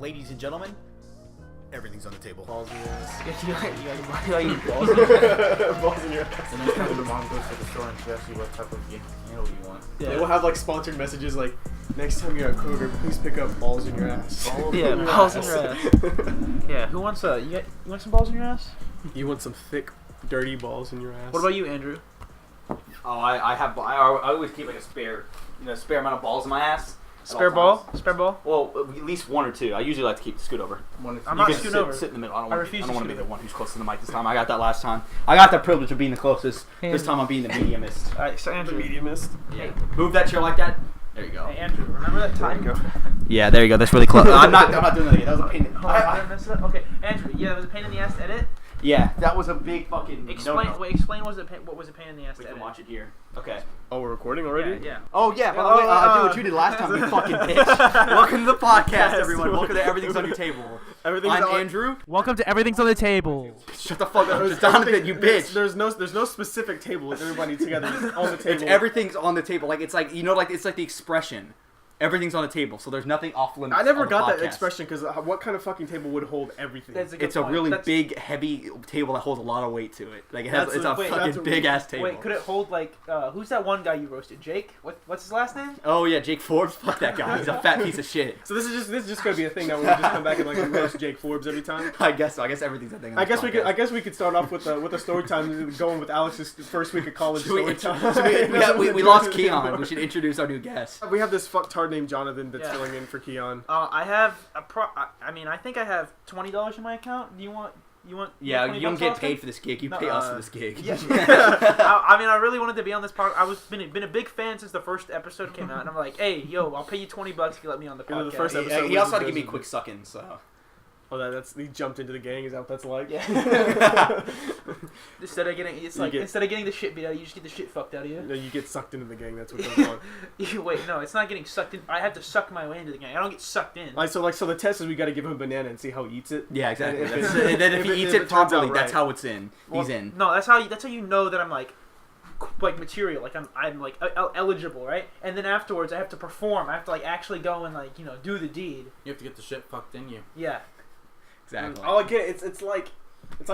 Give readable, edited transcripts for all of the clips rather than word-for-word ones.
ladies and gentlemen, everything's on the table. Balls in your ass. You like balls in your ass. Balls in your ass. And then after the mom goes to the store and she asks you what type of handle you want. Yeah. They will have like sponsored messages like, next time you're at Kroger, please pick up balls in your ass. Balls in your ass. Yeah, who wants you want some balls in your ass? You want some thick, dirty balls in your ass. What about you, Andrew? Oh, I always keep like a spare amount of balls in my ass. Spare ball? Spare ball? Well, at least one or two. I usually like to keep scoot over. I'm not scoot over. Sit in the middle. I don't want to be the over. one who's close to the mic this time. I got that last time. I got the privilege of being the closest. This time I'm being the mediumist. Alright, so Andrew. The mediumist? Yeah. Move that chair like that. There you go. Hey, Andrew, remember that time? Yeah, there you go. That's really close. I'm not doing that again. That was a pain. Okay, Andrew. Yeah, it was a pain in the ass to edit. Yeah, that was a big fucking. Explain. No-no. Explain what was a pain in the ass We to edit. can watch it here. Okay. Oh, we're recording already? Yeah. Oh yeah. By the way, do what you did last time, you fucking bitch. Welcome to the podcast, everyone. Welcome to Everything's on Your Table. I'm Andrew. Welcome to Everything's on the Table. Shut the fuck up, Jonathan. You bitch. There's no specific table. It's everybody together on the table. Everything's on the table. Like it's like it's like the expression. Everything's on the table, so there's nothing off limits. I never got podcast. that expression because what kind of fucking table would hold everything? It's a really big, heavy table that holds a lot of weight to it. Like it's a fucking big ass table. Wait, could it hold like who's that one guy you roasted? Jake? What's his last name? Oh yeah, Jake Forbes. Fuck that guy. He's a fat piece of shit. So this is just gonna be a thing that we just come back and like roast Jake Forbes every time. I guess so. I guess everything's a thing. I guess we could start off with a story time, going with Alex's first week of college story time. We lost Keon. We should introduce our new guest. We have this fucktard named Jonathan that's filling in for Keon. I have I think I have $20 in my account. Do you want? Yeah, you don't get paid for this gig. You pay us for this gig. Yeah. I really wanted to be on this podcast. Been a big fan since the first episode came out, and I'm like, hey, yo, I'll pay you $20 if you let me on the podcast. The first episode he also had to give me a quick suck-in, so. Oh, he jumped into the gang. Is that what that's like? Yeah. Instead of getting the shit beat out of you, you just get the shit fucked out of you. No, you get sucked into the gang. That's what goes on. Wait, no, it's not getting sucked in. I have to suck my way into the gang. I don't get sucked in. So the test is we got to give him a banana and see how he eats it. Yeah, exactly. And then if he eats it properly, that's how it's in. He's in. No, that's how you know that I'm like material, like I'm like eligible, right? And then afterwards, I have to perform. I have to like actually go and like do the deed. You have to get the shit fucked in you. Yeah. Exactly. Oh, I get it. It's like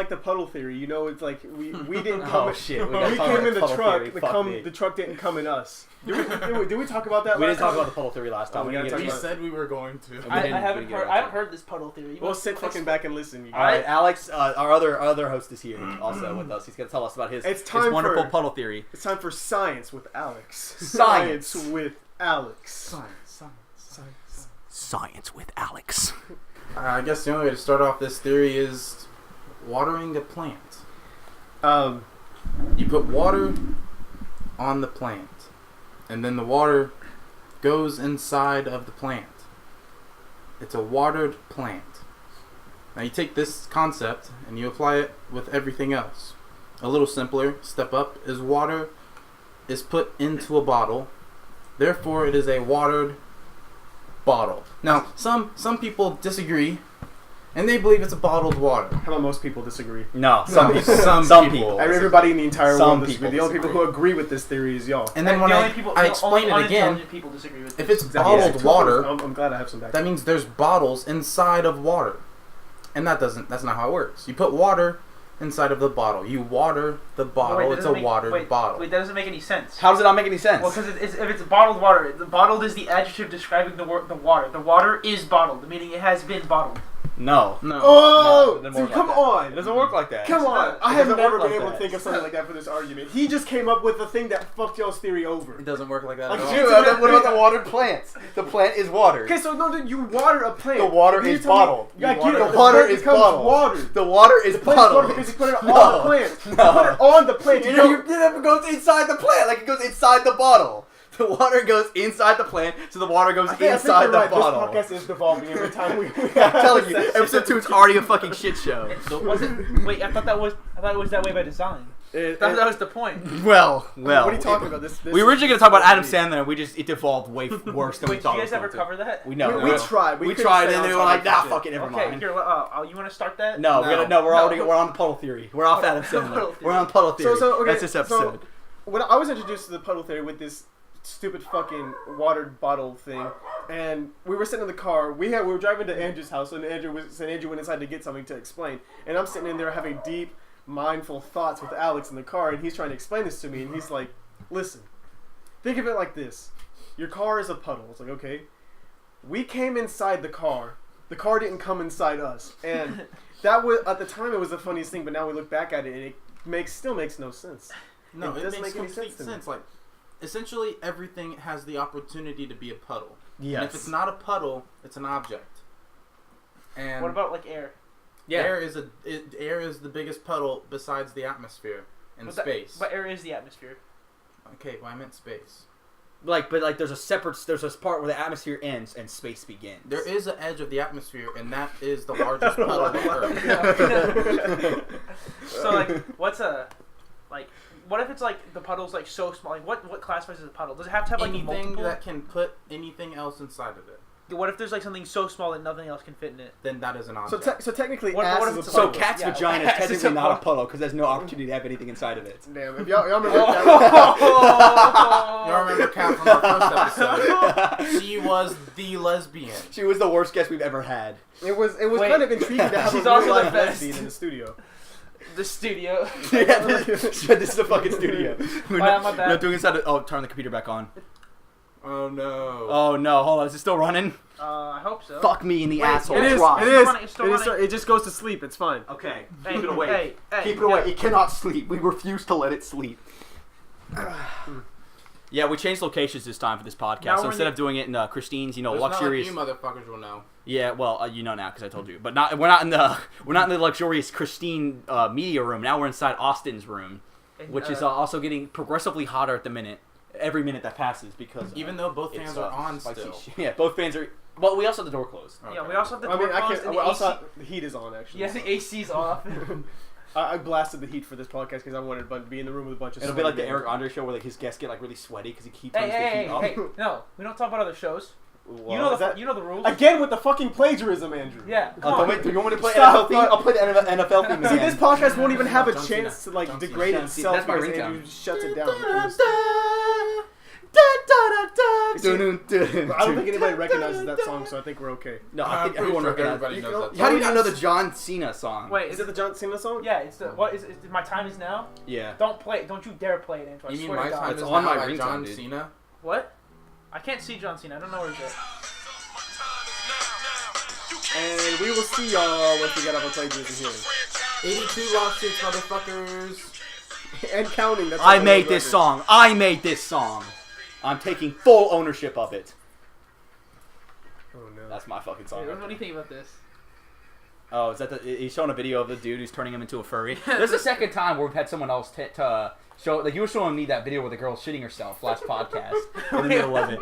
the puddle theory, It's like we didn't come. Oh shit! We came in the truck. The truck didn't come in us. Did we talk about that? We didn't talk about the puddle theory last time. We said we were going to. I haven't heard this puddle theory. Well, sit fucking back and listen. All right, Alex, our other host is here also with us. He's gonna tell us about his wonderful puddle theory. It's time for Science with Alex. Science with Alex. Science with Alex. I guess the only way to start off this theory is watering a plant. You put water on the plant, and then the water goes inside of the plant. It's a watered plant. Now you take this concept and you apply it with everything else. A little simpler step up is water is put into a bottle. Therefore, it is a watered bottle. Now, some people disagree, and they believe it's a bottled water. How about most people disagree? No, some people. Everybody in the entire world disagree. The only disagree. people who agree with this theory is y'all. And then when I explain it again, if it's bottled water, I'm glad I have some back. that means there's bottles inside of water, and that's not how it works. You put water inside of the bottle. You water the bottle. It's a watered bottle. Wait, that doesn't make any sense. How does it not make any sense? Well, because if it's bottled water, the bottled is the adjective describing the water. The water is bottled, meaning it has been bottled. No. Oh, No, dude, come on. It doesn't work like that. Come on. I have never been able like to think of something like that for this argument. He just came up with the thing that fucked y'all's theory over. It doesn't work like that Like, at all. dude, What about the watered plants? The plant is watered. Okay, so no, dude, you water a plant. The water is bottled. Yeah, get it. The water is becomes bottled. watered. The water is The plant's bottled. watered because you put it on the plant. You put it on the plant. It goes inside the plant, like it goes inside the bottle. The water goes inside the plant, so the water goes inside the bottle. This podcast is devolving every time we I'm telling you, episode 2 is already a fucking shit show. Wait, I thought it was that way by design. That was the point. Well. What are you talking about? This we were originally going to talk about Adam Sandler, and it devolved way worse than we Wait, thought. did you guys ever cover that? We tried. We tried, and they were like, nah, fuck it, never mind. Okay, here, you want to start that? No, we're on the puddle theory. We're off Adam Sandler. We're on puddle theory. Okay, that's this episode. When I was introduced to the puddle theory with this stupid fucking water bottle thing, and we were sitting in the car. We were driving to Andrew's house, and Andrew went inside to get something to explain, and I'm sitting in there having deep, mindful thoughts with Alex in the car, and he's trying to explain this to me, and he's like, "Listen, think of it like this: your car is a puddle." It's like, okay, we came inside the car. The car didn't come inside us, and that was at the time it was the funniest thing. But now we look back at it, and it still makes no sense. No, it doesn't makes make any complete sense. Like, essentially, everything has the opportunity to be a puddle. Yes. And if it's not a puddle, it's an object. And What about like air? Yeah. air is the biggest puddle besides the atmosphere and space. But air is the atmosphere. Okay, well I meant space. But there's a part where the atmosphere ends and space begins. There is an edge of the atmosphere, and that is the largest puddle on Earth. So like, what if it's like the puddle's like so small? Like what classifies as a puddle? Does it have to have like Anything multiple? that can put anything else inside of it, What if there's like something so small that nothing else can fit in it? then that is an So, object. so technically, What ass if is a it's puddle. So cat's Yeah. vagina is Yes, it's technically a not a puddle. puddle because there's no opportunity to have anything inside of it. Damn, if y'all remember that. Y'all remember Kat from our first episode? She was the lesbian. She was the worst guest we've ever had. It was Wait, kind of intriguing to have she's a also real the life best. lesbian in the studio. The studio. Yeah, this is a fucking studio. We're Oh, my bad. not doing inside. Turn the computer back on. Oh no. Oh no, hold on. Is it still running? I hope so. Fuck me in the Wait, asshole. it is, Try. It is. running, it's still running. It just goes to sleep. It's fine. Okay, Hey, keep it awake. hey, Keep it awake. It cannot sleep. We refuse to let it sleep. Yeah, we changed locations this time for this Now podcast. So we're instead in of doing it in Christine's, It's luxurious. not like you motherfuckers will know. Yeah, well, you know now because I told you. But we're not in the luxurious Christine media room. Now we're inside Austin's room, And, which is also getting progressively hotter at the minute. Every minute that passes because Even though both it's, fans are on spicy still. shit. Yeah, both fans are. Well, we also have the door closed. Yeah, Okay. we also have the I door mean, I closed can. and the Also, AC. the heat is on actually. Yeah, the AC's off. I blasted the heat for this podcast because I wanted to be in the room with a bunch of. It'll be like the sweaty Eric men. Andre show where like his guests get like really sweaty because he keeps hey, turns the hey, heat up. hey, hey! No, we don't talk about other shows. Well, You know is that- you know the rules. Again with the fucking plagiarism, Andrew. Yeah, come Oh, on. wait, do you want me to play Stop. NFL theme? I'll play the NFL theme See, again. this podcast won't even have a John chance Cena. to like John degrade Cena. itself That's my because ringtone. Andrew shuts it down. I don't think anybody recognizes that song, so I think we're okay. No, I I'm think pretty everyone sure recognizes. everybody knows that How do song. you know the John Cena song? Wait, Is it the John Cena song? Yeah, it's the what is it? My time is now. Yeah. Don't play it. Don't you dare play it, Andrew. I You mean swear my to God. time It's is on now my by ringtone, John dude. Cena? What? I can't see John Cena. I don't know where he's at. And we will see y'all once we get off our plagiarism here. 82 lawsuits, motherfuckers. And counting. That's I on made the this record. song. I made this song. I'm taking full ownership of it. Oh no. That's my fucking song. What do you think about this? Oh, is that he's showing a video of the dude who's turning him into a furry? This is the second time where we've had someone else to show. Like you were showing me that video where the girl's shitting herself last podcast in the middle of it.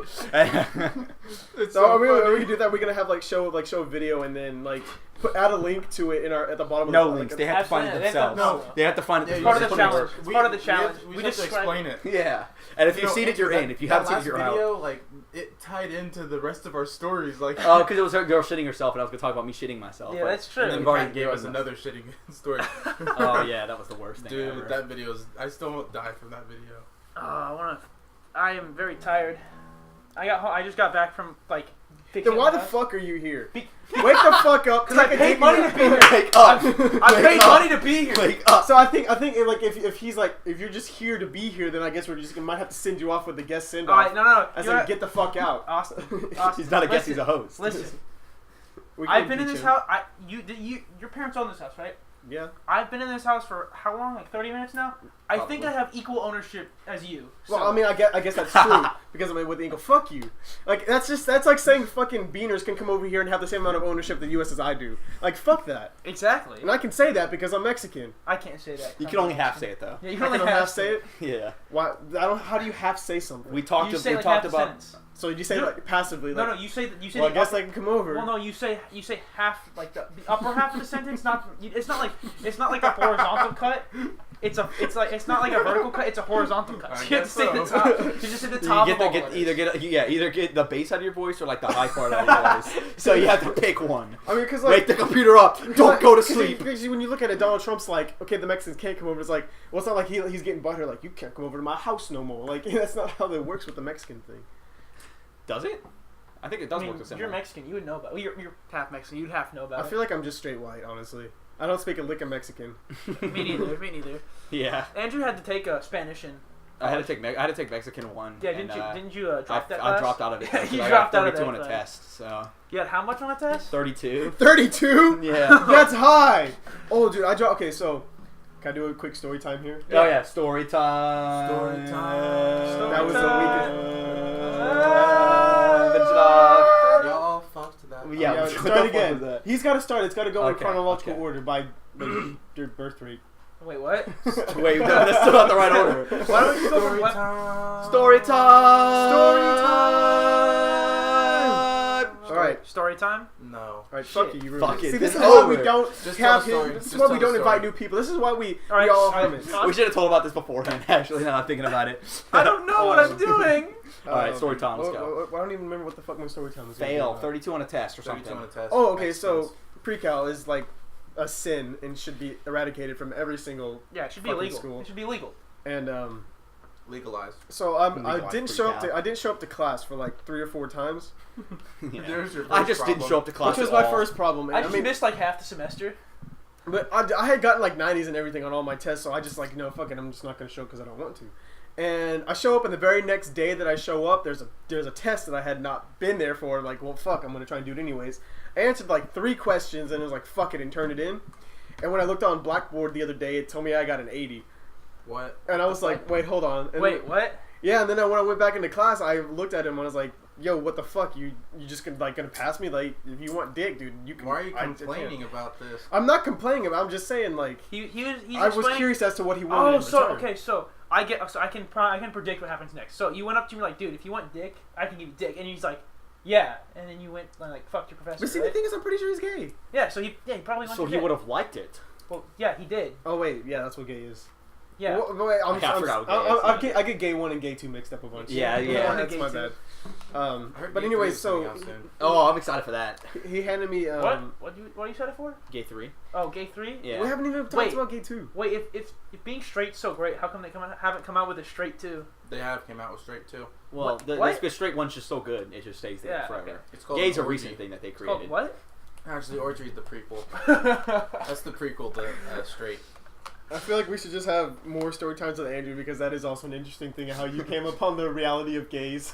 It's So are we can do that. We're gonna have show a video and then add a link to it at the bottom. No of the, links. They have to find it Absolutely. themselves. No. They have to find it Yeah, It's you part of themselves. the just challenge. It's part of the challenge. We We just just have to explain it. Yeah, and if you've seen it, you're in. If you haven't seen it, you're out. video, it tied into the rest of our stories. Oh, because it was her girl shitting herself, and I was gonna talk about me shitting myself. Yeah, but- that's true. And then You've already Kat gave given us us. another shitting story. Oh yeah, that was the worst thing Dude, ever. that video is. I still won't die from that video. I am very tired. I just got back from fixing Then why my the house. fuck are you here? Be- Wake the fuck up. Because I take a paid deep money to breath. be here. Wake up! I paid Wake up. money to be here. Wake up! So I think if he's if you're just here to be here, then I guess might have to send you off with the guest send All off. right, no. I you're- said get the fuck out. Austin. He's not a guest; Listen, he's a host. Listen, We can I've been in impeach this him. house. Your parents own this house, right? Yeah. I've been in this house for how long? 30 minutes now. I think Probably. I have equal ownership as you. Well, so- I mean, I guess that's true because with the fuck you. That's like saying fucking beaners can come over here and have the same amount of ownership the U.S. as I do. Fuck that. exactly. And I can say that because I'm Mexican. I can't say that. You can only half say it though. Yeah, you I can only can half say it. Yeah. Why? I don't. How do you half say something? We talked. You say we half talked the about. sentence. So you say passively. No, you say that. You say Well, I the guess upper, I can come over. Well, no, you say half, the upper half of the sentence. Not. It's not like a horizontal cut. It's not like a vertical cut. It's a horizontal cut. So I you have to guess stay at the so. top. You just hit the You top. get of the, all get, the either get the bass out of your voice or like the high part out of your voice. So you have to pick one. I mean, because Wake the computer up. Don't go to sleep. Because when you look at it, Donald Trump's like, okay, the Mexicans can't come over. It's like, well, it's not like he's getting butthurt. Like, you can't come over to my house no more. Like, that's not how that works with the Mexican thing. Does it? I think it does I mean, work the same you're way. Mexican. You would know about. Well, you're half Mexican. You'd half know about I feel like I'm just straight white, honestly. I don't speak a lick of Mexican. it. Me neither. Me neither. Yeah. Andrew had to take Spanish and. I had to take Mexican 1. Yeah, and, didn't you drop that I class? dropped out of it. You I dropped got out of 32 that on a class. test. So You had how much on a test? 32. 32? Yeah. That's high. Oh, dude, I dropped. Okay, so can I do a quick story time here? Oh yeah, story time. Story time. That was the Good job. Y'all fucked that. Yeah, Yeah, what the start fuck again. was that? He's got to start. It's got to go in Okay, chronological okay. order by your birth rate. Wait, what? Wait, no, that's still not the right order. Why don't you go from Story what? time. Story time. Story All right. Story time. No. All right, Shit. fuck you. You ruined Fuck it. it. See, this It's is why we over. don't Just tell have the story. him. This is Just why tell we the don't invite story. new people. This is why we All right, all all right. hummus. We should have told about this beforehand. Actually, now I'm thinking about it. I don't know what I'm doing. All right, story time. Let's go. I don't even remember what the fuck my story time was. Fail. 32 on a test or 32 something. on a test. Oh, okay. So Mexicans. pre-cal is like a sin and should be eradicated from every single. Yeah, it should be Fucking illegal. school. It should be illegal. And Legalized. so I Legalized didn't show up. pre-cal. I didn't show up to class for like 3 or 4 times, Yeah. There's your I first just didn't problem. show up to class which was at my all. first problem. I I just mean, missed like half the semester. but I had gotten like 90s and everything on all my tests, so I just like, no, fuck it, I'm just not gonna show because I don't want to. And I show up, and the very next day that I show up, there's a test that I had not been there for. Like, well, fuck, I'm gonna try and do it anyways. I answered like 3 questions, and it was like, fuck it, and turned it in. And when I looked on Blackboard the other day, it told me I got an 80. What? And I was like, wait, hold on. And Wait, what? Yeah, and then when I went back into class, I looked at him and I was like, yo, what the fuck? You just gonna pass me? Like, if you want dick, dude, you can. Why are you I complaining can't. about this? I'm not complaining about it. I'm just saying, like, He's I was explaining- curious as to what he wanted. Oh, in so return. okay, so I can predict what happens next. So you went up to me like, dude, if you want dick, I can give you dick, and he's like, yeah, and then you went like, fuck your professor. But see, right? the thing is, I'm pretty sure he's gay. Yeah, so he probably went. So to he dick. would have liked it. Well, yeah, he did. Oh wait, yeah, that's what gay is. Yeah. Well, wait, I forgot what gay is. I get gay 1 and gay 2 mixed up a bunch. Yeah, yeah. That's Gay my 2. bad. I heard But Gay anyway, 3 is coming so out soon. Oh, I'm excited for that. he handed me. What are you excited for? Gay 3. Oh, gay 3. Yeah. We haven't even talked Wait. about gay 2. Wait, if being straight's so great, how come they haven't come out with a straight 2? They have came out with straight too. Well, What? the What? straight one's just so good, it just stays there Yeah, forever. okay. It's called Gay's a Orgy. recent thing that they It's called created. what? Actually, Orgy is the prequel. That's the prequel to Straight. I feel like we should just have more story times with Andrew because that is also an interesting thing how you came upon the reality of gays.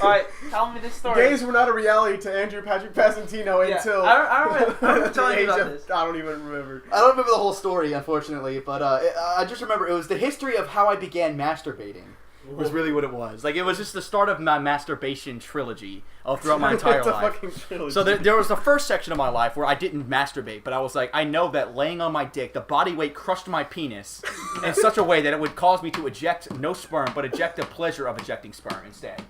Alright, tell me this story. Gays were not a reality to Andrew Patrick Passantino Yeah, until I remember the telling you age about of- this. I don't even remember. I don't remember the whole story, unfortunately, but I just remember it was the history of how I began masturbating. Was really what it was. Like, it was just the start of my masturbation trilogy throughout my entire It's a life. fucking trilogy. So there was the first section of my life where I didn't masturbate, but I was like, I know that laying on my dick, the body weight crushed my penis in such a way that it would cause me to eject no sperm, but eject the pleasure of ejecting sperm instead.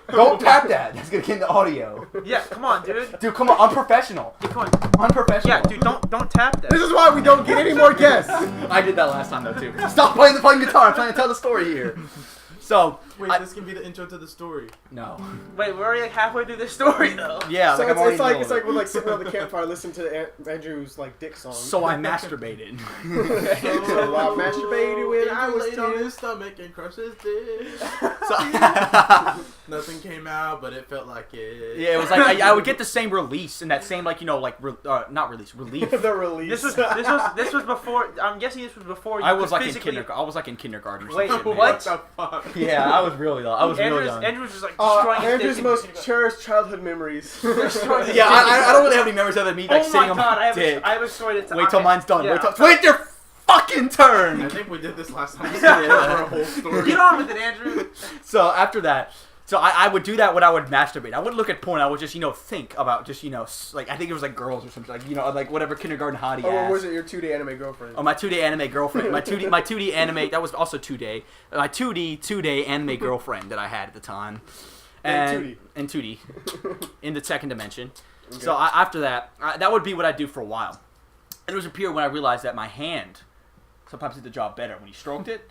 Don't tap that. That's gonna get in the audio. Yeah, come on, dude. Dude, come on, unprofessional. Dude, come on. Unprofessional. Yeah, dude, don't tap that. This is why we don't get any more guests. I did that last time though too. Stop playing the fucking guitar. I'm trying to tell the story here. So Wait, this can be the intro to the story. no. Wait, we're already like halfway through this story though. Yeah, So like I'm already it's like in it's the like middle we're of like sitting around the campfire listening to Andrew's like dick song. it. So I masturbated. So I masturbated when I was laid on 10. his stomach and crushed his dick. So Nothing came out, but it felt like it. yeah, it was like I would get the same release and that same like not release relief. The release. This was before. I'm guessing this was before. You I was could like in physically- kindergarten. I was like in kindergarten. Or some Wait, shit, man. what? the fuck? Yeah, I was really young. Andrew's just like destroying his Andrew's dick most in cherished childhood memories. Destroying his Yeah, dick. I don't really have any memories other than me like Oh sitting my on god, my dick. I have a story to tell. Wait till mine's done. Yeah. Wait your fucking I turn. think we did this last time. Yeah. For a whole story. Get on with it, Andrew. So after that, I would do that when I would masturbate. I wouldn't look at porn. I would just think about just like I think it was like girls or something like like whatever kindergarten hottie Or ass. was it your 2-day anime girlfriend? Oh, my 2D anime girlfriend. My 2D anime. That was also 2D. My 2D anime girlfriend that I had at the time. And 2D. In the second dimension. Okay. So after that, that would be what I'd do for a while. there was a period when I realized that my hand sometimes did the job better when you stroked it.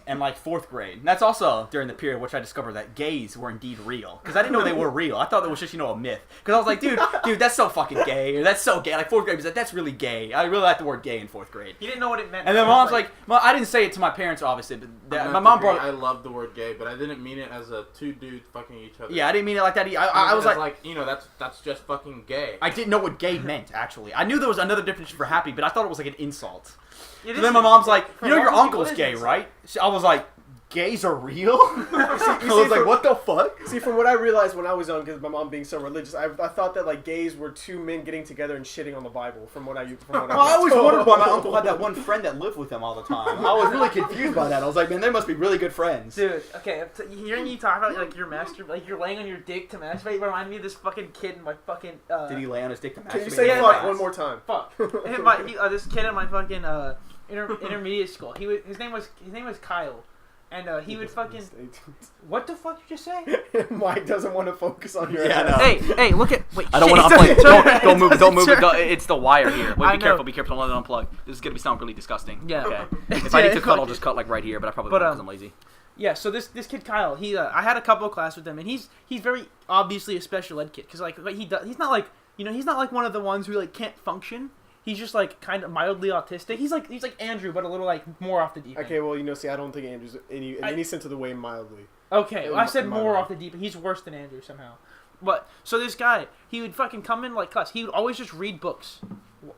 And like 4th grade. And that's also during the period which I discovered that gays were indeed real. Because I didn't know they were real. I thought that was just, a myth. Because I was like, dude, that's so fucking gay. Or that's so gay. Like 4th grade was like, that's really gay. I really liked the word gay in 4th grade. You didn't know what it meant. And then mom's like, well, I didn't say it to my parents, obviously. But my mom brought it. I love the word gay, but I didn't mean it as a 2 dudes fucking each other. Yeah, I didn't mean it like that. I was like, that's just fucking gay. I didn't know what gay meant, actually. I knew there was another definition for happy, but I thought it was like an insult. So then my mom's like, your most uncle's people, gay, it is. right? So I was like, gays are real? I was like, what the fuck? See, from what I realized when I was young, because my mom being so religious, I thought that like gays were 2 men getting together and shitting on the Bible. Well, I always wondered why my uncle had that one friend that lived with him all the time. I was really confused by that. I was like, man, they must be really good friends. Dude, okay, hearing you talk about like you're laying on your dick to masturbate reminded me of this fucking kid in my fucking. Did he lay on his dick to masturbate? Can you say fuck one more time? Fuck. This kid in my fucking intermediate school. His name was Kyle. And he would fucking. What the fuck you just say? Mike doesn't want to focus on your. Yeah, no. Hey, look at. Wait, I don't want to unplug. Don't move it. Don't move it. It's the wire here. Wait, I be careful. Be careful. Don't let it unplug. This is gonna be sound really disgusting. Yeah. Okay. If I need to cut, I'll just cut like right here. But I probably won't because I'm lazy. Yeah. So this kid Kyle, I had a couple of classes with him, and he's very obviously a special ed kid because like he's not like he's not like one of the ones who like can't function. He's just like kind of mildly autistic. He's like Andrew, but a little like more off the deep end. Okay, well see, I don't think Andrew's in any sense of the way mildly. Okay, well, I said more mind. off the deep end. He's worse than Andrew somehow. But so this guy, he would fucking come in like class. He would always just read books.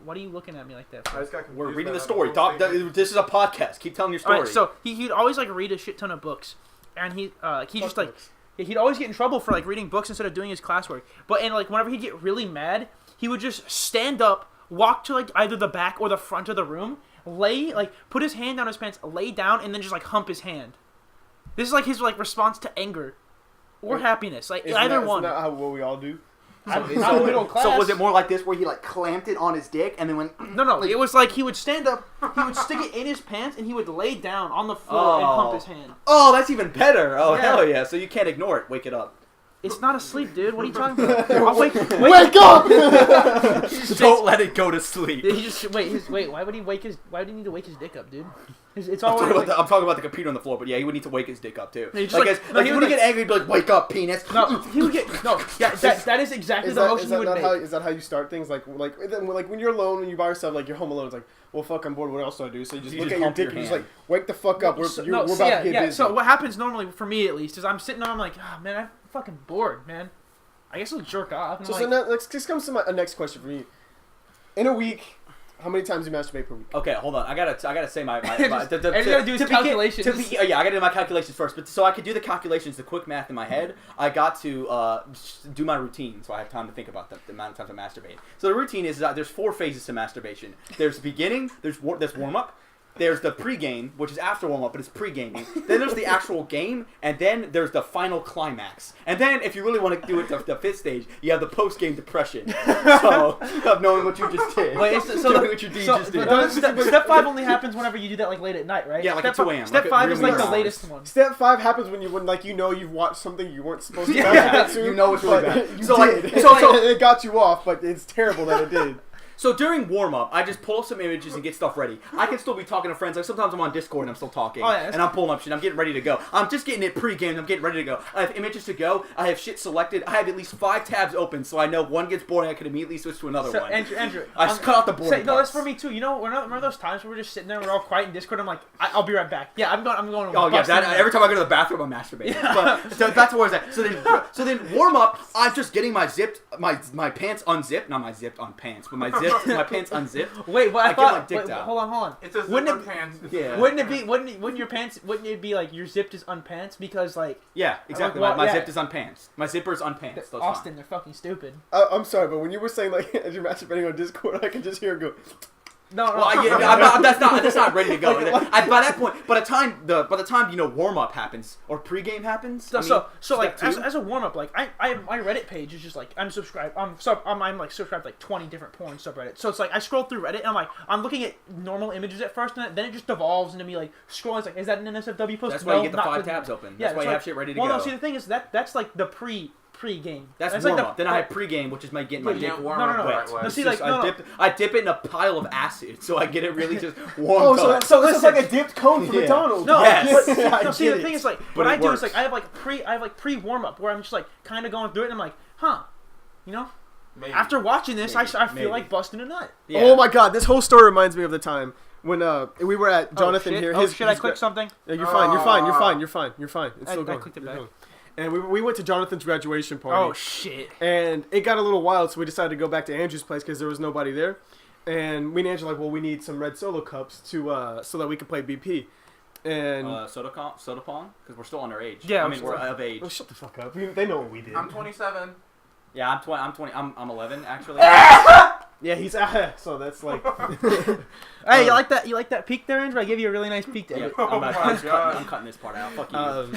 What are you looking at me like that for? I just got We're confused reading by the that story. whole thing. This is a podcast. Keep telling your story. All right, so he'd always like read a shit ton of books, and he just like books. he'd always get in trouble for like reading books instead of doing his classwork. But and like whenever he'd get really mad, he would just stand up, walk to like either the back or the front of the room, put his hand down his pants, lay down, and then just like hump his hand. This is like his like response to anger or happiness, like either one. Isn't that what we all do? I'm middle class. So was it more like this where he like clamped it on his dick and then went? No. It was like he would stand up, he would stick it in his pants, and he would lay down on the floor and hump his hand. Oh, that's even better. Oh, Yeah. hell yeah. So you can't ignore it. Wake it up. It's not asleep, dude. What are you talking about? I'll wake up! Don't let it go to sleep. He just wait. Why would he need to wake his dick up, dude? It's I'm all talking, like, about I'm talking about the computer on the floor, but yeah, he would need to wake his dick up too. No, he just Like, like- as, no, like he when would he get angry, he'd be like, "Wake up, penis." no. He would get no. Yeah, that is exactly the motion he would make. Is that how you start things? Like when you're alone, when you're by yourself, like you're home alone, it's like, well, fuck, I'm bored. What else do I do? So you just You look just at your hump dick your and just hand. like, wake the fuck up. We're about to get busy. So what happens normally for me at least is I'm sitting there, I'm like, oh, man, I'm fucking bored, man. I guess I'll jerk off. And So, I'm so like, now, this comes to my next question for you. In a week, how many times do you masturbate per week? Okay, hold on. I gotta say my. I just gotta do his calculations. Yeah, I gotta do my calculations first. But so I could do the calculations, the quick math in my head. I got to do my routine, so I have time to think about the amount of times I masturbate. So the routine is that there's 4 phases to masturbation. There's beginning. There's warm up. There's the pre-game, which is after warm-up, but it's pre-gaming. Then there's the actual game, and then there's the final climax. And then, if you really want to do it to the 5th stage, you have the post-game depression. So, of knowing what you just did. Wait, knowing what you just did. Step 5 only happens whenever you do that like late at night, right? Yeah, like step at 2 a.m. Step like 5 is really like the early. latest one. Step 5 happens when you've watched something you weren't supposed to Yeah, masturbate to. you know it's really but bad. You So, like, did. so- it got you off, but it's terrible that it did. So during warm-up, I just pull up some images and get stuff ready. I can still be talking to friends. Like sometimes I'm on Discord and I'm still talking. Oh, yeah, and I'm pulling up shit. I'm getting ready to go. I'm just getting it pre-gamed. I'm getting ready to go. I have images to go. I have shit selected. I have at least 5 tabs open, so I know one gets boring. I can immediately switch to another So, one. Andrew, I just cut out the boring No, that's parts. for me too. You know, remember those times where we're just sitting there, we're all quiet in Discord. I'm like, I'll be right back. Yeah, I'm going. Oh yeah, busting in there. every time I go to the bathroom, I'm masturbating. But so that's where it's at. So then warm up. I'm just getting my pants unzipped, not my zipped on pants, but my pants unzipped. Wait, but I I get thought. my dick Wait, out. hold on. It's a Wouldn't zipper it- pants. Yeah. Wouldn't your pants? Wouldn't it be like your zipped is unpants because like Yeah, exactly. Well, my yeah. zipped is unpants. My zipper's unpants. So it's Austin, fine. they're fucking stupid. I'm sorry, but when you were saying like as you're masturbating on Discord, I could just hear it go. No, Well, yeah, I'm not, that's not ready to go. By that point, by the time warm up happens or pregame happens. So, I mean, so like step 2, as a warm up, like my Reddit page is just like I'm subscribed. I'm like subscribed to like 20 different porn subreddits. So it's like I scroll through Reddit and I'm looking at normal images at first, and then it just devolves into me like scrolling. It's like, is that an NSFW post? that's why No, you get the not 5 good. tabs open. Yeah, That's why you right. have shit ready to well, go. no, see the thing is that's like the pre-game. That's like warm up. Then I have pre-game, which is my getting my Yeah, dick can't warm warm no, up no, the no. right way. No, see, Just- like, I dip it in a pile of acid, so I get it really just warmed Oh, up. so this is listen. like a dipped cone from Yeah. McDonald's. No, Yes. but, no. See, get the it. thing is, like, But what it I do works. is like I have like pre warm up where I'm just like kind of going through it, and I'm like, huh, you know. Maybe. After watching this, Maybe. I feel Maybe. like busting a nut. Yeah. Oh my god, this whole story reminds me of the time when we were at Jonathan oh, shit. here. Oh shit! I clicked something. Yeah, you're fine. You're fine. You're Ah. fine. You're fine. You're fine. It's still I going. clicked it You're back. going. And we went to Jonathan's graduation party. Oh shit! And it got a little wild, so we decided to go back to Andrew's place because there was nobody there. And me and Andrew were like, well, we need some red Solo cups to so that we can play BP. And soda pong? Because we're still underage. Yeah, I mean, we're of age. oh, shut the fuck up. They know what we did. I'm 27. Yeah, I'm 20. I'm 11 actually. Yeah, he's so that's like. Hey, you like that? You like that peak there, Andrew? I gave you a really nice peak there. Yeah, Oh my God. I'm cutting this part out. Fuck you. Um,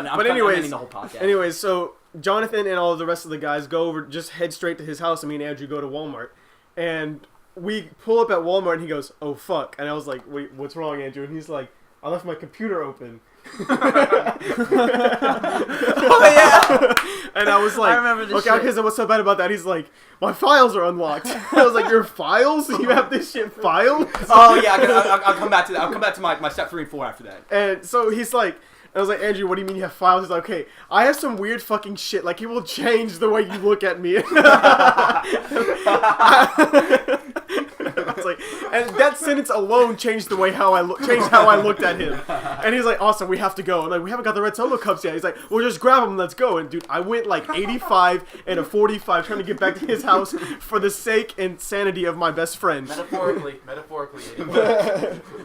I'm anyways- ending the whole podcast. Anyways, so Jonathan and all of the rest of the guys go over, just head straight to his house, and me and Andrew go to Walmart. And we pull up at Walmart, and he goes, oh, fuck. And I was like, wait, what's wrong, Andrew? And he's like, I left my computer open. Oh yeah. And I was like, I remember this okay, shit. okay, so what's so bad about that? He's like, my files are unlocked. I was like, your files? You have this shit filed? Oh yeah, I'll come back to that. I'll come back to my step 3 and 4 after that. And so he's like, I was like, Andrew, what do you mean you have files? He's like, okay, I have some weird fucking shit. Like, it will change the way you look at me. I was like, and that sentence alone changed the way how I looked at him. And he's like, awesome, we have to go. And like, we haven't got the red Solo cups yet. He's like, well, just grab them, let's go. And dude, I went like 85 and a 45 trying to get back to his house for the sake and sanity of my best friend. Metaphorically.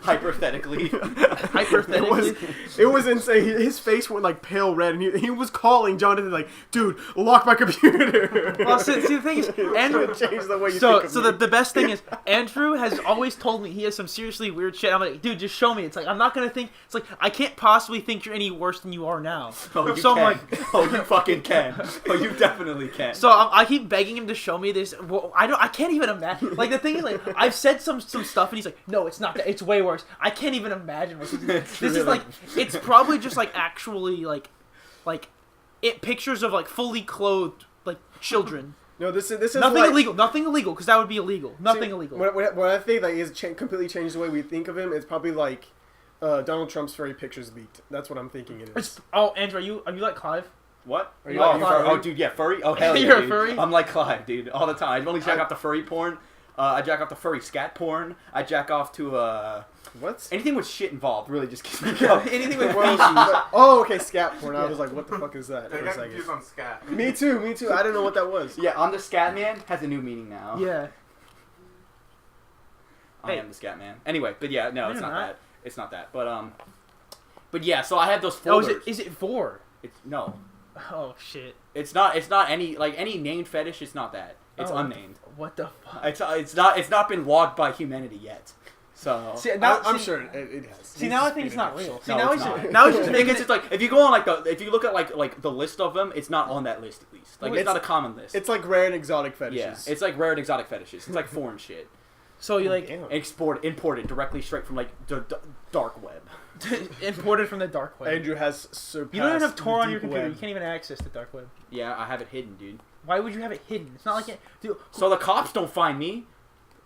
Hypothetically. Hypothetically. It was insane. His face went like pale red, and he was calling Jonathan like, "Dude, lock my computer." Well, see, the thing is, Andrew. Change the way you So, think of so me. the best thing is, Andrew has always told me he has some seriously weird shit. I'm like, dude, just show me. It's like, I'm not gonna think. It's like, I can't possibly think you're any worse than you are now. Oh, you So I'm can. like, Oh, you fucking can. Oh, you definitely can. so I keep begging him to show me this. Well, I can't even imagine. Like the thing is, like I've said some stuff, and he's like, no, it's not that. It's way worse. I can't even imagine what this is like. It's probably just like actually like it pictures of like fully clothed like children. No, this is Nothing like, illegal. Nothing illegal, because that would be illegal. Nothing See, illegal. What I think that is completely changed the way we think of him. It's probably like Donald Trump's furry pictures leaked. That's what I'm thinking it is. It's, oh, Andrew, are you like Clive? What? Are you Oh, like furry? oh, dude, yeah, furry. Oh, hell yeah, You're a dude. furry? I'm like Clive, dude, all the time. I only jack off the furry porn. I jack off the furry scat porn. I jack off to What? anything with shit involved. Really, just gets me going. Anything with Well, feces. oh, okay, scat porn. I was like, what the fuck is that? I For a got second. confused on scat. Me too. I didn't know what that was. Yeah, I'm the scat man has a new meaning now. Yeah. I Hey. am the scat man. Anyway, but yeah, no, No, it's you're not not. that. It's not that. But yeah, so I have those folders. Oh, is it vor? It's no. Oh shit. It's not any named fetish. It's not that. It's Oh. unnamed. What the fuck? It's not been logged by humanity yet. So See, now, I'm see, sure it has. See, now I think it's not real. See, No, now it's he's not. now he's I just think making it's just like if you go on if you look at like the list of them, it's not on that list at least. Like Well, it's not a common list. It's like rare and exotic yeah, fetishes. it's like rare and exotic fetishes. It's like foreign shit. So you like Damn. Imported directly straight from like the dark web. imported from the dark web. Andrew has surpassed. You don't even have the Tor on deep your computer. web. You can't even access the dark web. Yeah, I have it hidden, dude. Why would you have it hidden? It's not like it. Dude, So the cops don't find me.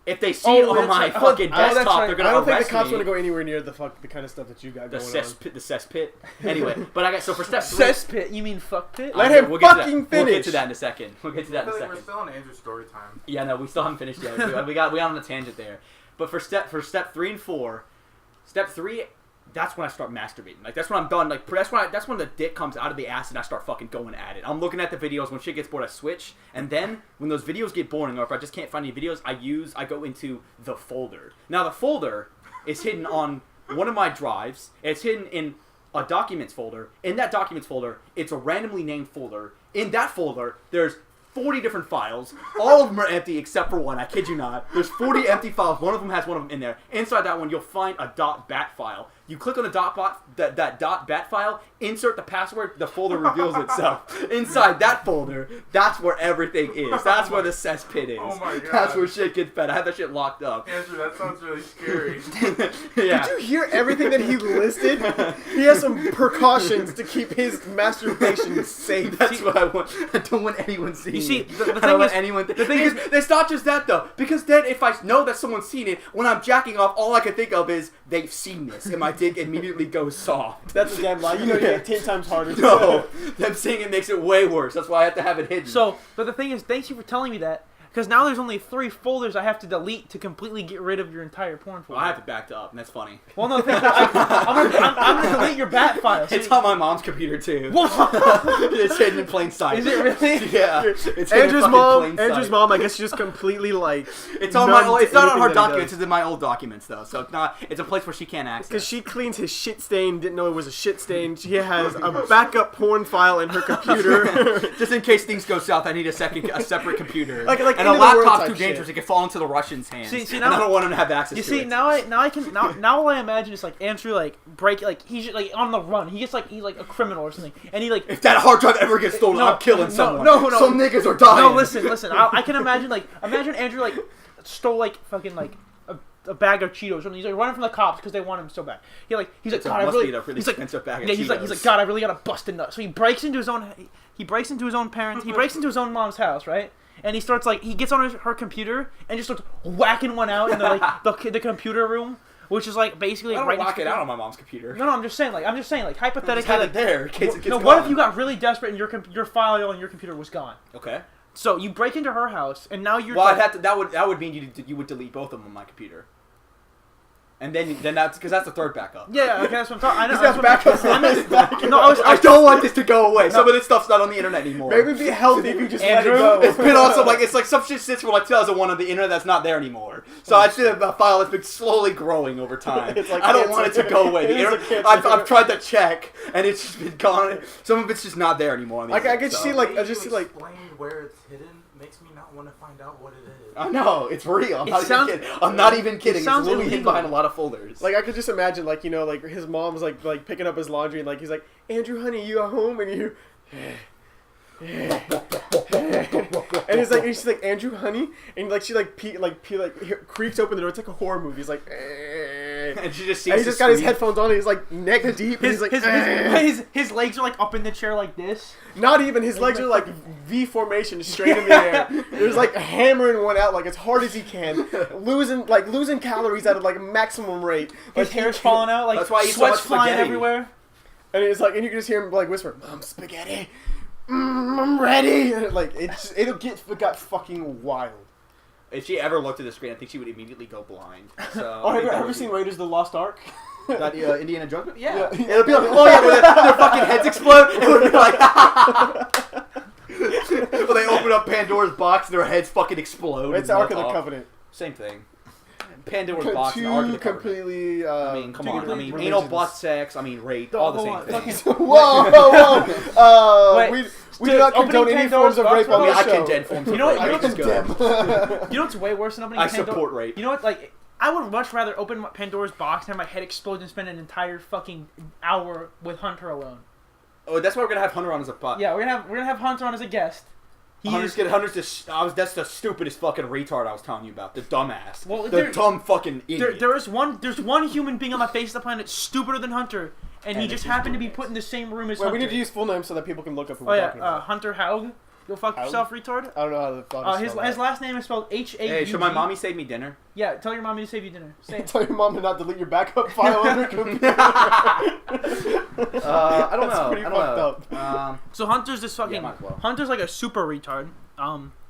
If they see Oh, it on that's my right. Oh, fucking that's desktop, right. they're gonna I don't think arrest the cops me. want to go anywhere near the kind of stuff that you got The going cesspit, the cesspit. Anyway, but I got so for step 3. cesspit. You mean fuck pit? Let Okay, him we'll get to that. fucking We'll get finish. to that in a second. We'll get to that I in a feel like we're second. still on Andrew's story time. Yeah, no, we still haven't finished yet. we got on a tangent there. But for step 3 and 4, step 3, that's when I start masturbating. Like that's when I'm done. Like that's when the dick comes out of the ass and I start fucking going at it. I'm looking at the videos. When shit gets bored, I switch. And then when those videos get boring, or if I just can't find any videos, I go into the folder. Now the folder is hidden on one of my drives. It's hidden in a documents folder. In that documents folder, it's a randomly named folder. In that folder, there's 40 different files. All of them are empty except for one. I kid you not. There's 40 empty files. One of them has one of them in there. Inside that one, you'll find a .bat file. You click on the that .bat file, insert the password, the folder reveals itself. Inside that folder, that's where everything is. That's where the cesspit is. Oh my God. That's where shit gets fed. I have that shit locked up. Andrew, that sounds really scary. Yeah. Did you hear everything that he listed? He has some precautions to keep his masturbation safe. That's what I want. I don't want anyone seeing You see, it. the I thing don't want is- anyone. the thing is- it's not just that though, because then if I know that someone's seen it, when I'm jacking off, all I can think of is they've seen this, and my dick immediately goes soft. That's a damn lie. You know you get 10 times harder. No, them seeing it makes it way worse. That's why I have to have it hidden. So, but the thing is, thank you for telling me that, because now there's only 3 folders I have to delete to completely get rid of your entire porn folder. I have it backed up, and that's funny. Well, no, I'm gonna delete your bat file. So It's on my mom's computer too. What? It's hidden in plain sight. Is it really? Yeah. It's hidden in Andrew's fucking mom, plain sight. Andrew's mom, I guess she just completely like. It's on my. numbed It's not on anything her that he documents. does. It's in my old documents though. So it's not. It's a place where she can't access. Because she cleans his shit stain, didn't know it was a shit stain. She has a backup porn file in her computer. Just in case things go south, I need a separate computer. Like and a end of the world laptop's type too dangerous; shit. it could fall into the Russians' hands. See, and now- I don't want them to have access You to see, it. now all I imagine is like Andrew like he's like on the run. He gets like he's like a criminal or something, and he like. If that hard drive ever gets stolen, No, I'm killing no, someone. no. Some niggas are dying. No, listen. I can imagine Andrew like stole like fucking like a bag of Cheetos or something. He's like running from the cops because they want him so bad. He's like, It God, I must really. be a really He's like, expensive bag of yeah, he's like, Cheetos. God, I really gotta bust a nut. So he breaks into his own parents. He breaks into his own mom's house, right? And he starts like he gets on her computer and just starts whacking one out in the like the computer room, which is like basically I don't right lock next it to out on my mom's computer. No, I'm just saying Just hypothetically have like, it there in case it gets no, what if gone. you got really desperate and your file on your computer was gone? Okay. So you break into her house and now you're Well, like, I'd have to, that would mean you would delete both of them on my computer. And then that's because that's the third backup. yeah, okay, that's what I'm talking. I know. He's that's got what backups on his back. No, I don't want this to go away. Some of this stuff's not on the internet anymore. Maybe it'd be healthy if you just Andrew? let it It's go. been on some it's like some shit sits from like 2001 on the internet that's not there anymore. So I see a file that's been slowly growing over time. It's like I don't want it to go away. It is like cancer. I've tried to check and it's just been gone. Some of it's just not there anymore. On the I internet, can so. see like I just see like explained where it's hidden makes me not want to find out what it is. I know it's real. I'm It not even sounds- kidding. I'm not even kidding. It's sounds literally hidden illegal. behind a lot of folders. I could just imagine like like his mom's like picking up his laundry and like he's like, Andrew, honey, you at home? And you. And he's like, and she's like, Andrew, honey, and like she creaks open the door. It's like a horror movie. He's like, and she just sees and he just got his headphones on. And he's like neck deep. And he's like, his legs are like up in the chair like this. not even his legs are like V formation straight in the air. There's like hammering one out like as hard as he can, losing calories at like a maximum rate. His Like hair's falling out. Like That's why he eats so sweat's much flying spaghetti. everywhere. And it's like, and you can just hear him like whisper, "Mom, spaghetti, I'm ready." And it got fucking wild. If she ever looked at the screen, I think she would immediately go blind. So Oh, I think that have you would seen be- Raiders of the Lost Ark? that Indiana Jones? Yeah. Yeah. It'll be like, oh yeah, where their fucking heads explode. It would be like, well, they open up Pandora's box and their heads fucking explode. It's and Ark of melt the off. Covenant. Same thing. Pandora's box and Two Ark of the Covenant. completely. I mean, come two on. I different mean, religions. anal butt sex. I mean, rape. All the Hold same on, things. fucking- Whoa! Wait, we do not opening condone any Pandora's forms of box, rape bro? on I mean, this I show. condemn forms You of know what- rape. you know I what's just go. You know what's way worse than opening I Pandora? support rape. You know what? Like, I would much rather open Pandora's box and have my head explode than spend an entire fucking hour with Hunter alone. Oh, that's why we're gonna have Hunter on as a butt. Yeah, we're gonna have Hunter on as a guest. Hunter's that's the stupidest fucking retard I was telling you about. The dumbass. Well, the there- dumb fucking idiot. There's one human being on the face of the planet stupider than Hunter, and he And just it's happened to be his put in the same room as Wait, Hunter. we need to use full names so that people can look up who Oh we're yeah, talking about. Hunter Haug. Go fuck Haug? yourself, retard. I don't know how to spell His that. last name is spelled H-A-U-G. Hey, should my mommy save me dinner? Yeah, tell your mommy to save you dinner. Say it. Tell your mom to not delete your backup file on her computer. I don't That's know. pretty I don't fucked know. So Hunter's this fucking Yeah, might as well. Hunter's like a super retard.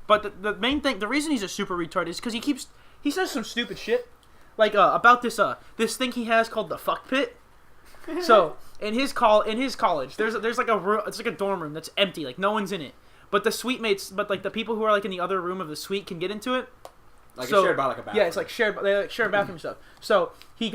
But the main thing, the reason he's a super retard is because he says some stupid shit, like about this thing he has called the fuck pit. So in his college, there's like a room, it's like a dorm room that's empty, like no one's in it. But the suite mates, but like the people who are like in the other room of the suite can get into it. Like So- it's shared by like a bathroom. Yeah, it's like shared. They like share a bathroom stuff. So they've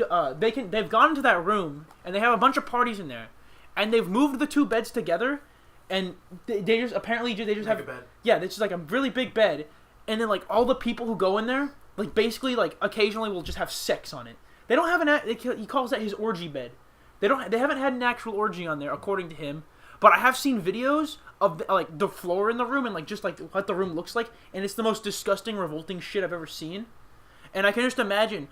gone into that room and they have a bunch of parties in there, and they've moved the two beds together, and they just apparently they just Like have a bed. yeah, it's just like a really big bed, and then like all the people who go in there, like basically like occasionally will just have sex on it. They don't have he calls that his orgy bed. They haven't had an actual orgy on there, according to him. But I have seen videos of like the floor in the room and like just like what the room looks like, and it's the most disgusting, revolting shit I've ever seen. And I can just imagine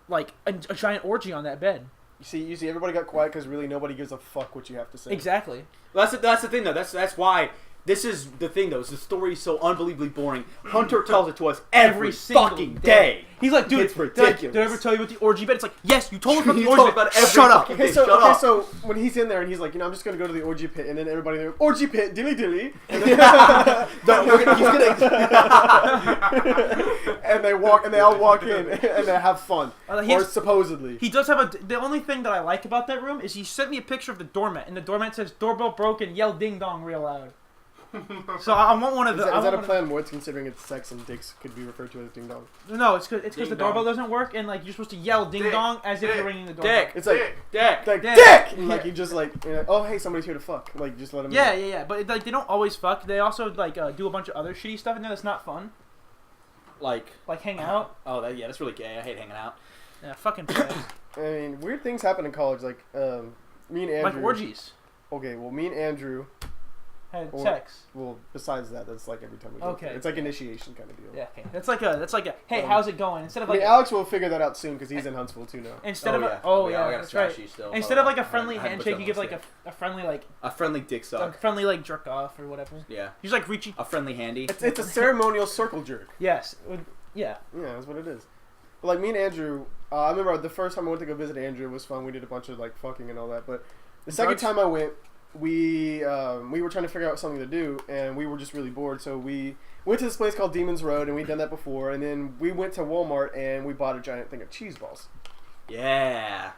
like a giant orgy on that bed. You see, everybody got quiet because really nobody gives a fuck what you have to say. Exactly. Well, that's the thing though. That's why. This is the thing, though. Is the story is so unbelievably boring. Hunter tells it to us every single fucking day. He's like, dude, It's ridiculous. Did I ever tell you about the orgy bed? It's like, yes, you told us about the You orgy told bed. about every Shut up. fucking Okay, day. so Shut up. so when he's in there and he's like, I'm just gonna go to the orgy pit, and then everybody there, orgy pit, dilly dilly, and, then, and they all walk in and they have fun, or supposedly. He does have the only thing that I like about that room is he sent me a picture of the doormat, and the doormat says doorbell broken, yell ding dong real loud. So I want one of the. Is that a plan more? It's considering it's sex and dicks could be referred to as ding dong. No, it's because the Ding doorbell dong. doesn't work, and like you're supposed to yell ding Dick. dong as if Dick. you're ringing the doorbell. Dick. It's like Dick. dick, and like you just like, oh hey, somebody's here to fuck. Like just let them. Yeah. But like they don't always fuck. They also like do a bunch of other shitty stuff in there that's not fun. Like Like hang out. oh that's really gay. I hate hanging out. Yeah, fucking plebs. I mean, weird things happen in college. Like me and Andrew. Like orgies. Okay, well, me and Andrew. Had Or- sex. Well, besides that, that's like every time we do. Okay. It's like initiation kind of deal. Yeah, okay. That's like a hey, Um, how's it going? Instead of I like mean, Alex will figure that out soon because he's in Huntsville too now. instead of I yeah, gotta that's scratch right. you still. Instead of like a I friendly hadn't handshake, put you give that like on a friendly like a friendly dick a suck. friendly like jerk off or whatever. Yeah. He's like reaching. A friendly handy. It's a ceremonial circle jerk. Yes. Yeah. Yeah, that's what it is. But like me and Andrew, I remember the first time I went to go visit Andrew, it was fun. We did a bunch of like fucking and all that. But the second Drugs? time I went, we were trying to figure out something to do, and we were just really bored. So we went to this place called Demon's Road, and we'd done that before. And then we went to Walmart and we bought a giant thing of cheese balls. Yeah.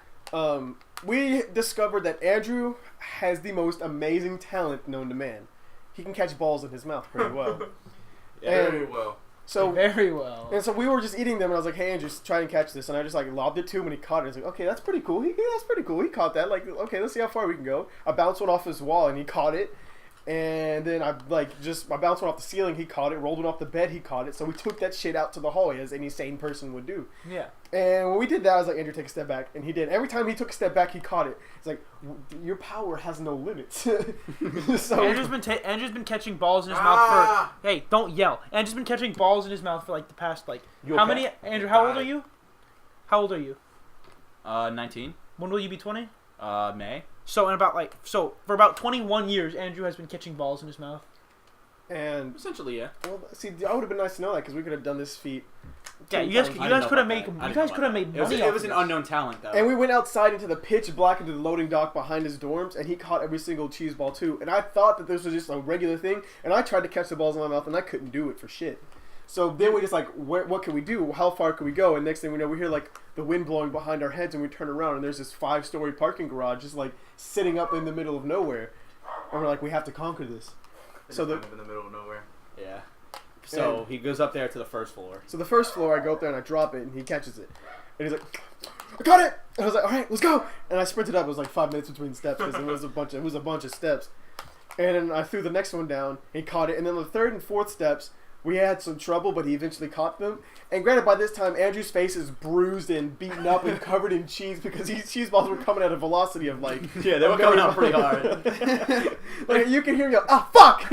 We discovered that Andrew has the most amazing talent known to man. He can catch balls in his mouth pretty well. Very well. So very well. And so we were just eating them, and I was like, "Hey, Andrew, just try and catch this." And I just like lobbed it to him, and he caught it. He's like, "Okay, that's pretty cool. That's pretty cool. He caught that. Like, okay, let's see how far we can go." I bounced one off his wall, and he caught it. And then I bounced one off the ceiling. He caught it. Rolled one off the bed. He caught it. So we took that shit out to the hallway, as any sane person would do. Yeah. And when we did that, I was like, "Andrew, take a step back," and he did. Every time he took a step back, he caught it. It's like, your power has no limits. So Andrew's been catching balls in his mouth for. Hey, don't yell. Andrew's been catching balls in his mouth for like the past like. You How okay? many? Andrew, how old are you? How old are you? 19. When will you be 20? May. So for about 21 years, Andrew has been catching balls in his mouth. and Essentially, yeah. well, see, I would have been nice to know that because we could have done this feat. Yeah, 10 you guys times. I could didn't have know made about that. I you didn't guys know could have about made that. money. It off was of an this. unknown talent, though. And we went outside into the pitch black into the loading dock behind his dorms, and he caught every single cheese ball too. And I thought that this was just a regular thing, and I tried to catch the balls in my mouth, and I couldn't do it for shit. So then we just like, what can we do? How far can we go? And next thing we know, we hear like the wind blowing behind our heads, and we turn around, and there's this 5-story parking garage just like sitting up in the middle of nowhere. And we're like, we have to conquer this. So Kind of in the middle of nowhere. Yeah. So he goes up there to the first floor. So the first floor, I go up there and I drop it, and he catches it. And he's like, I got it! And I was like, all right, let's go! And I sprinted up. It was like 5 minutes between steps because it was a bunch of steps. And then I threw the next one down. And he caught it. And then the third and fourth steps, we had some trouble, but he eventually caught them. And granted, by this time, Andrew's face is bruised and beaten up and covered in cheese because these cheese balls were coming at a velocity of like... Yeah, they were coming out pretty hard. Like, you can hear me go, ah, fuck!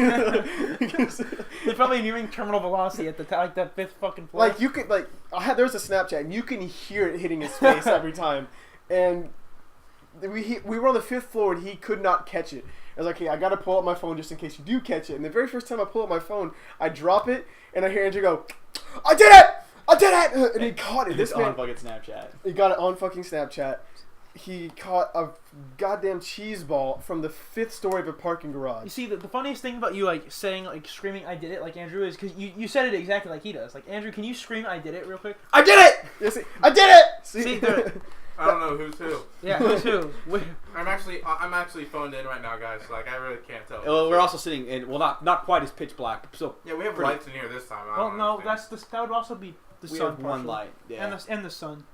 He's probably nearing terminal velocity at the like that fifth fucking floor. Like, you could, like, there was a Snapchat, and you can hear it hitting his face every time. And we were on the 5th floor, and he could not catch it. I was like, okay, I gotta pull up my phone just in case you do catch it. And the very first time I pull up my phone, I drop it, and I hear Andrew go, I did it! I did it! And he caught it. This This man, on fucking Snapchat. he got it on fucking Snapchat. He caught a goddamn cheese ball from the 5th story of a parking garage. you see, the funniest thing about you like saying like screaming "I did it" like Andrew is because you said it exactly like he does. Like Andrew, can you scream "I did it" real quick? I did it! You see, I did it! See, there- I don't know who's who. Yeah, who's who? I'm actually phoned in right now, guys. Like I really can't tell. Well, we're also sitting in, well, not quite as pitch black. So Yeah, we have pretty- lights in here this time. I Well, don't no, understand. that would also be the we sun. have one partially. light. Yeah. And the sun.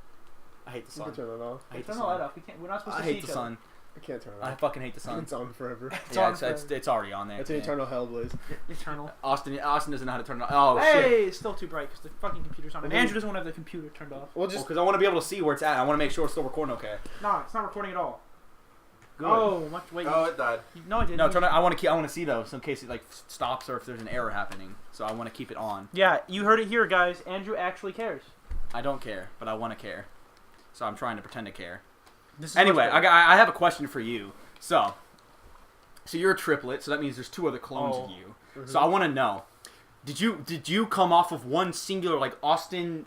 I hate the You can sun. turn it off. I hate the Turn the light sun. off. We're not supposed I to see hate each the other. sun. I can't turn it I off. fucking hate the sun. It's on forever. Yeah, on it's already on there. It's an Yeah. eternal hell blaze. Eternal. Austin doesn't know how to turn it off. Oh shit. Hey, it's still too bright because the fucking computer's on. And Andrew doesn't want to have the computer turned off. We'll just Because I want to be able to see where it's at. I want to make sure it's still recording okay. No, it's not recording at all. Good. Oh, wait. Oh, it died. No, I didn't. No, turn it. I want to see though, so in case it like stops or if there's an error happening. So I want to keep it on. Yeah, you heard it here, guys. Andrew actually cares. I don't care, but I want to care. So I'm trying to pretend to care. This is Anyway, much better. I have a question for you. So you're a triplet, so that means there's 2 other clones of you. Mhm. So I want to know, did you come off of one singular like Austin,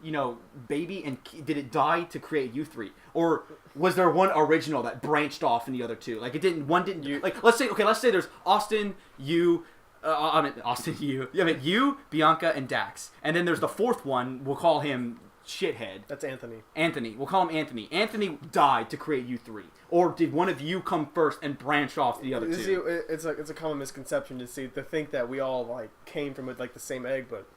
baby, and did it die to create you 3, or was there one original that branched off in the other 2? Like one didn't. Like let's say there's Austin, you. You, Bianca, and Dax, and then there's the 4th one. We'll call him Shithead. That's Anthony. Anthony. We'll call him Anthony. Anthony died to create you 3, or did one of you come first and branch off the other 2? See, it's a common misconception to think that we all like came from like the same egg, but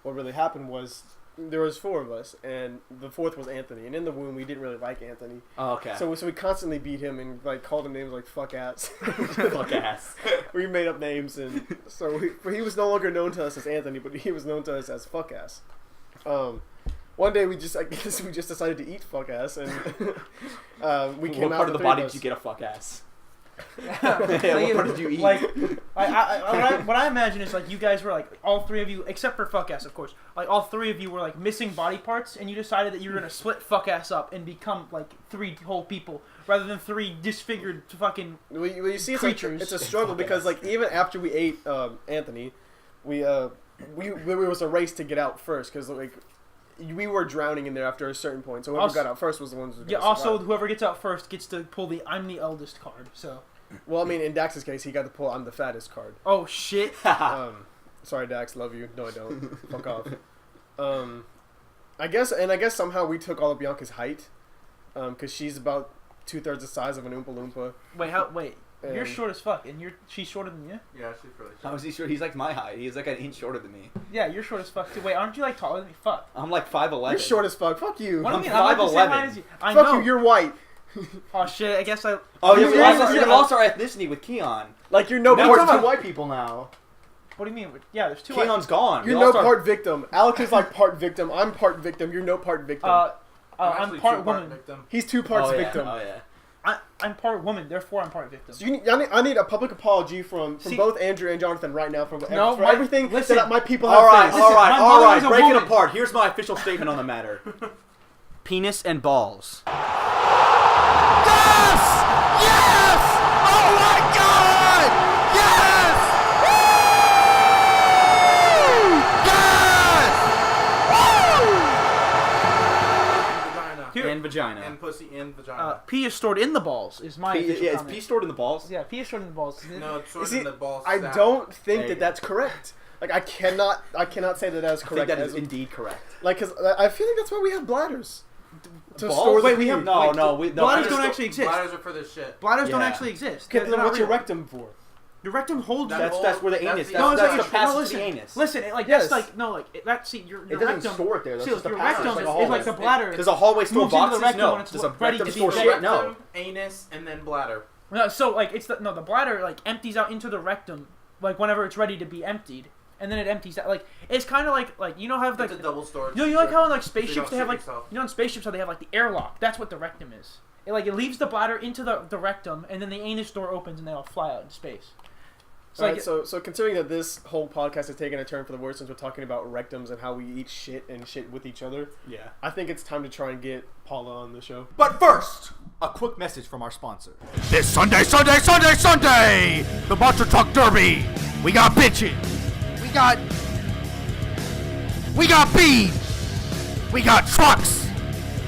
what really happened was there was 4 of us, and the 4th was Anthony. And in the womb, we didn't really like Anthony. Oh, okay. So we constantly beat him and like called him names like fuck ass. Fuck ass. We made up names, and so he was no longer known to us as Anthony, but he was known to us as fuck ass. One day we just decided to eat fuck ass, and we came what out. part of the body did you get a fuck ass? What part did you eat? Like, what I imagine is like you guys were like all 3 of you, except for fuck ass, of course. Like all 3 of you were like missing body parts, and you decided that you were gonna split fuck ass up and become like 3 whole people rather than 3 disfigured fucking. Well, you see, creatures. it's a struggle because like even after we ate Anthony, we was a race to get out first because like we were drowning in there after a certain point. So whoever got out first was the ones. Yeah. Also, whoever gets out first gets to pull the "I'm the eldest" card. So. Well, I mean, in Dax's case, he got to pull "I'm the fattest" card. Oh shit. Sorry, Dax, love you. No, I don't. Fuck off. I guess somehow we took all of Bianca's height, because she's about 2/3 the size of an Oompa Loompa. Wait. You're short as fuck, and she's shorter than you. Yeah, she's really short. How is he short? He's like my height. He's like an inch shorter than me. Yeah, you're short as fuck too. Wait, aren't you like taller than me? Fuck. I'm like 5'11". You're short as fuck. Fuck you. What do I'm you mean? I'm like the same 5'11". height as you. I Fuck know. you. You're white. Oh shit! I guess I. Oh yeah, You're- we lost our ethnicity with Keon. Like you're no Now we're part. two white people now. What do you mean? Yeah, there's 2. Keon's gone. You're We no lost our- part victim. Alex is like part victim. I'm part victim. You're no part victim. I'm I'm actually part 2 woman. victim. He's 2 parts Oh, yeah. victim. Oh yeah. I'm part woman, therefore I'm part victim. So I need a public apology from See- both Andrew and Jonathan right now for No, everything listen. that my people have All right, faced. all right, my all mother right. was a Break it woman. apart. Here's my official statement on the matter. Penis and balls. Vagina. Here- And vagina. And pussy and vagina. Pee is stored in the balls. Is my official Is comment. pee stored in the balls? Yeah, pee is stored in the balls. No, it's You sort see, in the ball I sack. don't think There you that go. that's correct. Like I cannot say that that's I think correct. that is as- indeed correct. like because I feel like that's why we have bladders. To Balls? store the Wait, we pee. have no. Bladders Bladders don't actually exist. Bladders are for this shit. Bladders don't Yeah. actually exist. Okay, They're then not what's your real. rectum for? Your rectum holds. That's your- That's where the That's anus. the- That's, No, it's that's like the no, passage listen, to the anus. listen. Like Yes. that's like no, like that. See, your It doesn't rectum. store it there. That's See, just a your passage. rectum Like a is hallway. like the bladder. Does a hallway store moves into the boxes? rectum No. when it's Does a ready rectum to be store fed. shit? No. Rectum, anus, and then bladder. No, so like it's the bladder like empties out into the rectum like whenever it's ready to be emptied, and then it empties out. Like it's kind of like you know how like It's a double storage. you know like how in like So you spaceships don't they have shit like yourself. you know in spaceships how they have like the airlock. That's what the rectum is. It leaves the bladder into the rectum, and then the anus door opens, and they all fly out into space. So Alright, like so considering that this whole podcast has taken a turn for the worse since we're talking about rectums and how we eat shit and shit with each other, Yeah. I think it's time to try and get Paula on the show. But first, a quick message from our sponsor. This Sunday, the Monster Truck Derby. We got bitches. We got beans. We got trucks.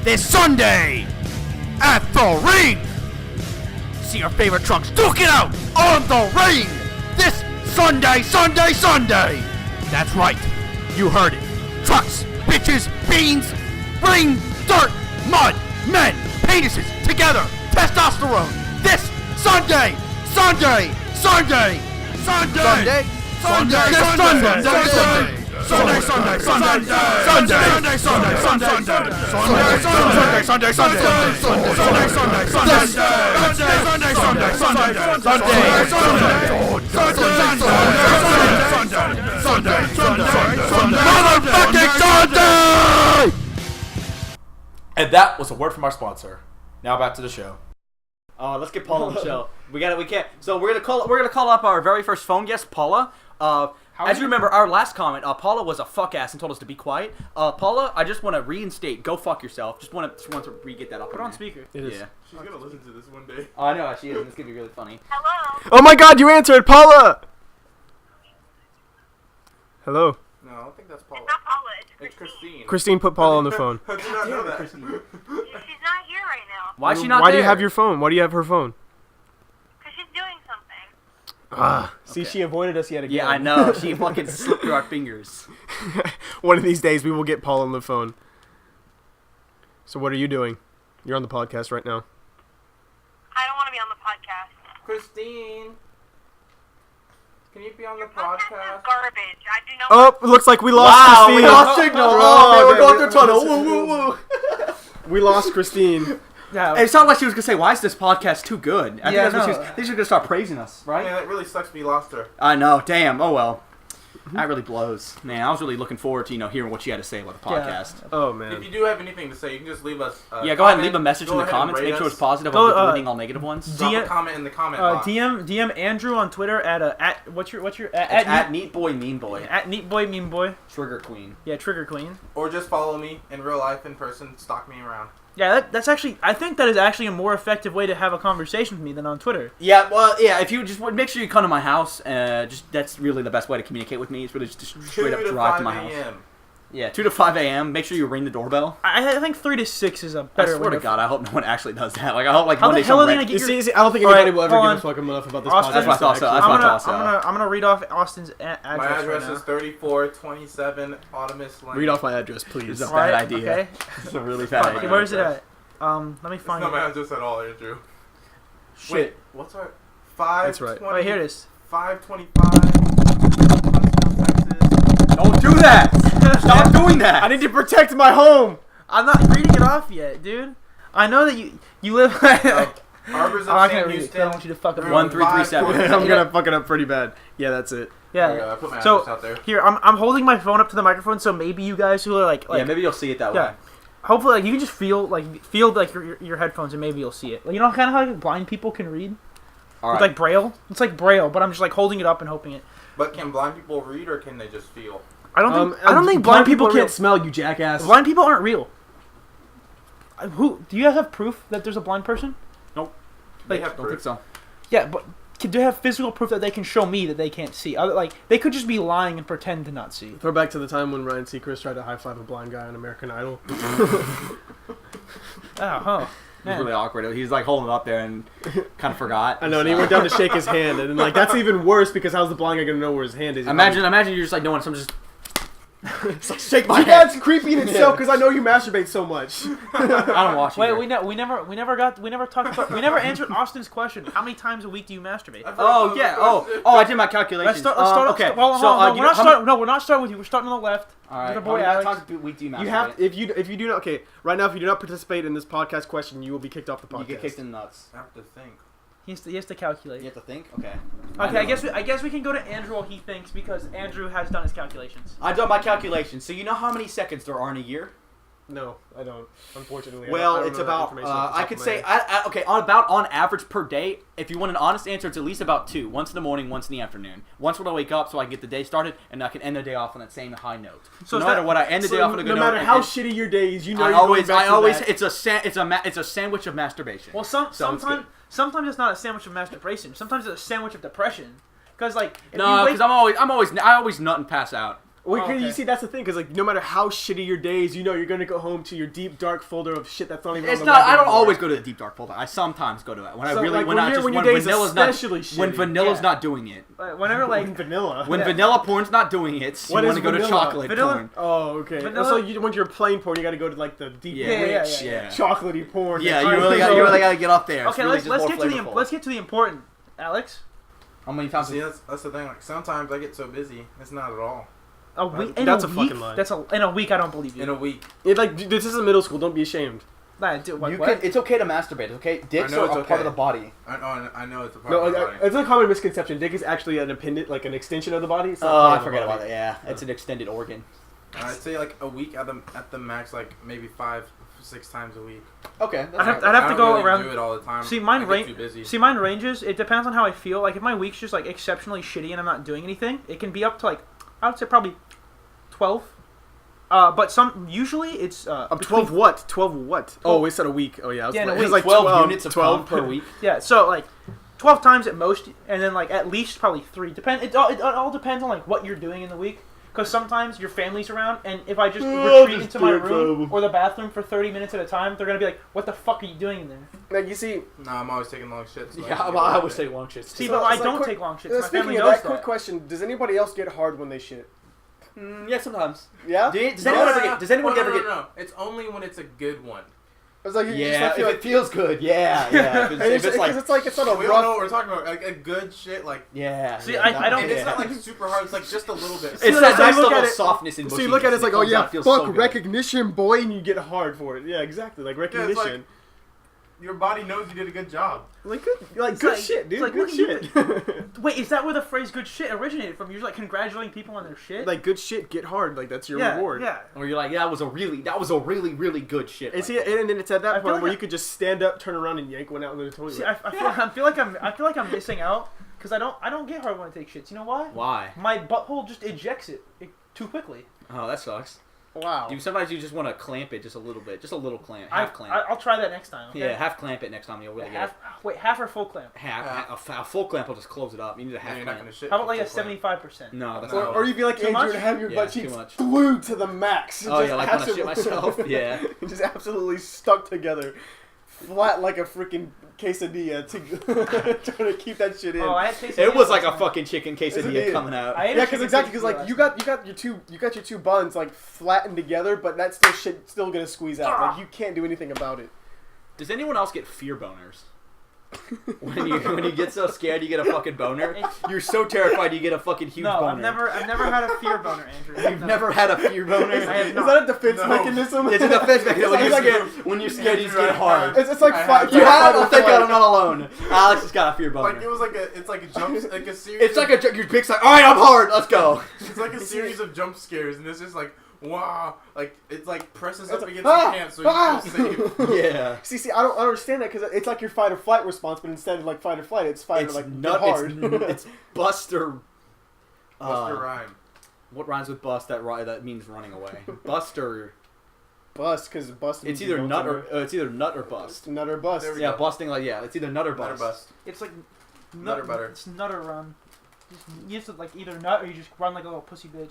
This Sunday at the ring. See our favorite trucks duke it out on the ring. This Sunday. That's right. You heard it. Trucks, bitches, beans, ring, dirt, mud, men, penises, together, testosterone. This Sunday. This And that was a word from our sponsor. Now back to the show. Let's get Paula on the show. We can't. So we're gonna call up our very first phone guest, Paula. As you remember, our last comment, Paula was a fuck ass and told us to be quiet. Paula, I just want to reinstate, go fuck yourself. Just want to re-get that up. Put it on speaker. It is. Yeah. She's gonna listen to this one day. Oh, I know she is. And it's gonna be really funny. Hello. Oh my God! You answered, Paula. Hello. No, I don't think that's Paula. It's not Paula. It's Christine. Christine, put Paula on the phone. How did you not know that? She's not here right now. Why is she not Why there? do you have your phone? Why do you have her phone? Because she's doing something. Ah, see, she avoided us yet again. Yeah, I know. She fucking slipped through our fingers. One of these days, we will get Paula on the phone. So what are you doing? You're on the podcast right now. I don't want to be on the podcast. Christine, can you be on the Podcast is podcast? garbage. I do not. Oh, it looks like we lost Wow, Christine. we lost signal. Oh, Oh, we're going dude. through tunnel. Woo, woo, woo. We lost Christine. Yeah. It sounded like she was gonna say, "Why is this podcast too good?" I Yeah, think that's what no. she was gonna start praising us, right? Yeah, that really sucks we lost her. I know. Damn. Oh well. That really blows. Man, I was really looking forward to hearing what she had to say about the podcast. Oh If man. you do have anything to say, you can just leave us. Yeah, go ahead and leave a message in the comments. Make sure it's positive. Go, I'll be deleting all negative ones. Drop a DM comment in the comment box. DM Andrew on Twitter at what's your It's at Neat Boy Mean Boy. at Neat Boy Mean Boy. Trigger Queen. Yeah, Trigger Queen. Or just follow me in real life, in person. Stalk me around. Yeah, that's actually. I think that is actually a more effective way to have a conversation with me than on Twitter. Yeah, well, yeah. If you just make sure you come to my house, that's really the best way to communicate with me. It's really just straight up 2 to drive 5 to my house. a.m. Yeah, 2 to 5 a.m. Make sure you ring the doorbell. I think 3 to 6 is a I better swear way to God, I hope no one actually does that. Like, I hope How one the day hell some are they red- gonna get your? I don't think All anybody right, will ever hold give on. a fuck enough about this Austin- podcast. That's what I thought so. That's I'm what I gonna, thought so. I'm gonna read off Austin's address. My address right is 3427 Artemis Lane. Read off my address, please. It's a now. Right, bad idea. Okay. It's a really bad Okay, idea. where is it at? Let me It's find not my it. address at all, Andrew. Shit. Wait, what's our 5? That's right. Wait, here it is. 525. Texas. Don't do that! Stop doing that! I need to protect my home. I'm not reading it off yet, dude. I know that you live. Harbors of I'm not St. gonna read it. 'cause I don't want you to fuck up. 1337. I'm gonna fuck it up pretty bad. Yeah, that's it. There we go, Yeah. I put my So address out there. here, I'm holding my phone up to the microphone, so maybe you guys who are like Yeah, maybe you'll see it that yeah. way. Hopefully, like you can just feel like your headphones, and maybe you'll see it. Like, you know, kind of how like, blind people can read. All It's right. like braille. It's like braille, but I'm just like holding it up and hoping it. But can blind people read or can they just feel? I don't think blind people can't are real. smell, you jackass. Blind people aren't real. Who do you guys have proof that there's a blind person? They Like, have Don't think proof. so. Yeah, but do they have physical proof that they can show me that they can't see? Like they could just be lying and pretend to not see. Throw back to the time when Ryan Seacrest tried to high five a blind guy on American Idol. Oh, huh. It was Man. really awkward. He was like holding it up there and kind of forgot. I know, and he went down to shake his hand, and like that's even worse because how's the blind guy gonna know where his hand is? Imagine you're just like no one. Someone just it's like, shake my hand. That's creepy in itself because I know you masturbate so much. I don't watch. Wait, either. we never talked about we never answered Austin's question. How many times a week do you masturbate? Oh yeah. Oh, I did my calculations. Let's start. Okay. Hold on, So hold on. you We're know not how starting. No, we're not starting with you. We're starting on the left. All right. With the boy how many Alex. times a week do you masturbate? You have if you do not right now if you do not participate in this podcast question, you will be kicked off the podcast. You get kicked in the nuts. I have to think. He has to calculate. You have to think. Okay. Okay, I guess we can go to Andrew while he thinks because Andrew has done his calculations. I done my calculations. So you know how many seconds there are in a year? No, I don't. Unfortunately. Well, I don't it's know that about. information off the I top could of my say. head. Okay, on average per day. If you want an honest answer, it's at least about 2. Once in the morning, once in the afternoon. Once when I wake up, so I can get the day started, and I can end the day off on that same high note. So no matter what, I end the day off on a good no note. matter and- how and shitty your day is, you know I you're always. going back to that. It's a sandwich of masturbation. Well, So it's sometimes good. it's not a sandwich of masturbation. Sometimes it's a sandwich of depression. Because like if No, you because I always nut and pass out. Well, Oh, okay. you see, that's the thing, because like no matter how shitty your day is, you know you're gonna go home to your deep dark folder of shit that's not even. It's on the not. web I don't anymore. always go to the deep dark folder. I sometimes go to it when I So, really like, when when I your- just when when your day's vanilla's not especially when shitty. vanilla's Yeah. not doing it. whenever like vanilla. When Yeah. vanilla porn's not doing it, you What want is to go to vanilla? chocolate Vanilla- porn. Oh, okay. Vanilla- So you when you're plain porn, you got to go to like the deep, Yeah. rich, Yeah. chocolatey porn. Yeah, that's you already really so- got to get up there. It's okay, really let's just more get to the flavorful. let's get to the important, Alex. How many times? See, that's the thing. Like sometimes I get so busy, it's not at all. A week? That's in a week? fucking lie. In a week, I don't believe you. In a week. This is middle school. Don't be ashamed. Nah, dude, what? It's okay to masturbate. Okay, dicks I know are it's a part okay. of the body. I know it's a part No, of the body. it's a common misconception. Dick is actually an appendant, like an extension of the body. It's not Oh, part I of the forget body. about that. Yeah, it's an extended organ. I'd say like a week at the max, like maybe 5-6 times a week. Okay, I'd have I to don't go really around. do it all the time. See, mine I get too busy. See, mine ranges. It depends on how I feel. Like, if my week's just like exceptionally shitty and I'm not doing anything, it can be up to like, I would say probably 12. But usually it's Of 12 what? 12 what? Oh, we said a week. Oh yeah. Yeah, no, it wait, was like 12 units of 12 cum per week. Yeah, so like 12 times at most, and then like at least probably 3. It all depends on like what you're doing in the week. Because sometimes your family's around, and if I just retreat into my room or the bathroom for 30 minutes at a time, they're gonna be like, "What the fuck are you doing in there?" Like you see. Nah, I'm always taking long shits. So Yeah, I always take long shits. See, So- but I it's like don't quick- take long shits. My Speaking family of knows that, quick question: does anybody else get hard when they shit? Yeah, sometimes. Yeah. Does anyone ever get? Does anyone ever get? No. It's only when it's a good one. It's like you Yeah, just like, feel if like it feels good, yeah. If and it's like, it's not a We don't know rough. what we're talking about. Like a good shit, like. yeah. See, yeah, I don't And get it's it. not like super hard. It's like just a little bit. It's See, that so you nice look level at of it- softness and So you look at it, it's like, oh comes yeah, out, feels fuck so good. recognition, boy, and you get hard for it. Yeah, exactly, like Yeah, it's recognition. your body knows you did a good job. Like good, It's good like- shit, dude. it's like, good look at shit. Wait, is that where the phrase "good shit" originated from? You're like congratulating people on their shit. Like good shit, get hard. Like that's your yeah, reward. yeah. Or you're like, that was a really good shit. And like see, that. and then it's at that I feel point like where I- you could just stand up, turn around, and yank one out into the toilet. See, I feel like I'm missing out because I don't get hard when I take shits. You know why? Why? My butthole just ejects it too quickly. Oh, that sucks. wow. Sometimes you just want to clamp it just a little bit, just a little clamp, half clamp. I'll try that next time. Okay? Yeah, half clamp it next time. You'll really get it. Half or full clamp? A full clamp will just close it up. You need a half And you're not clamp. gonna shit. How about like a for full 75%? No, that's No. not. Or you'd be like Too Andrew much? and have your Yeah, butt too cheeks much. glued to the max. Oh Just yeah, like when I shit myself. Yeah. just absolutely stuck together, flat like a freaking quesadilla, trying to keep that shit in. Oh, I had tasted It was like a last time. fucking chicken Isn't quesadilla it? coming out. I ate a Yeah, chicken because exactly, because quesadilla like you last got your two buns like flattened together, but that still gonna squeeze out. Ah. Like you can't do anything about it. Does anyone else get fear boners? when you get so scared you get a fucking boner. You're so terrified you get a fucking huge No, boner. I've never had a fear boner, Andrew. You've never had a fear boner. I have Is not. that a defense No. mechanism? It's a defense mechanism. When you're It's like- scared, when you're scared, you just get hard. It's like I fight. have- You have? Oh, thank fight. God I'm not alone. Alex has got a fear boner. Like it was like it's like a jump, like a series. It's like your big's like, all right, I'm hard. Let's go. It's like a series of jump scares, and this is like wow, like it's like presses It's up like, against ah, your hand so you ah. feel safe. Yeah. See, I don't understand that because it's like your fight or flight response, but instead of like fight or flight, it's fight It's or like nut. get hard. It's bust or. Buster rhyme. What rhymes with bust? That means running away. Bust or. Bust, because bust. It's means you either go nut or somewhere. it's either nut or bust. Nut or bust. There we Yeah, go. busting it's either nut or Butter bust. bust. It's like Nutter butter. It's nutter run. You have to like either nut or you just run like a little pussy bitch.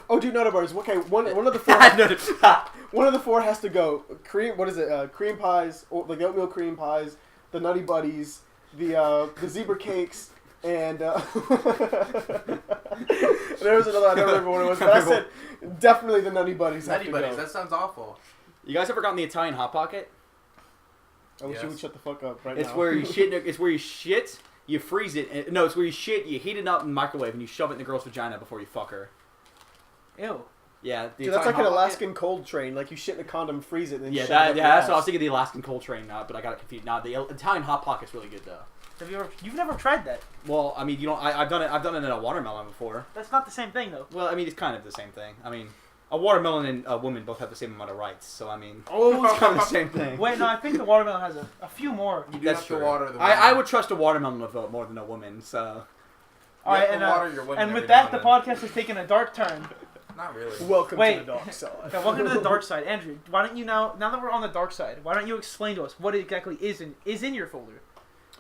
Oh, dude, nutter bars. Okay, one of the four. One of the four has to go. Cream. What is it? Cream pies, or like oatmeal cream pies, the Nutty Buddies, the zebra cakes, and there was another. I don't remember what it was, but I said definitely the Nutty Buddies. have Nutty to buddies. go. That sounds awful. You guys ever gotten the Italian hot pocket? I wish you Yes. would shut the fuck up right It's now. where you shit. It's where you shit. You freeze it. No, it's where you shit. You heat it up in the microwave and you shove it in the girl's vagina before you fuck her. Ew. Yeah, the Dude, that's like Italian an hot Alaskan cold train. Like you shit in a condom, freeze it, and then Yeah, shove it up your that's what I was ass. thinking. The Alaskan cold train, but I got it confused. The Italian hot pocket's really good though. You've never tried that? Well, I mean, you don't. I've done it. I've done it in a watermelon before. That's not the same thing though. Well, I mean, it's kind of the same thing. I mean, a watermelon and a woman both have the same amount of rights. So I mean, Oh, it's kind of the same thing. Wait, no, I think the watermelon has a few more. You do That's have true. to water the I would trust a watermelon to vote more than a woman. So All right, and water your women and every with that, now the and then. podcast has taken a dark turn. Not really. welcome Wait. to the dark side. Now, welcome to the dark side, Andrew. Why don't you now that we're on the dark side, why don't you explain to us what exactly is in your folder?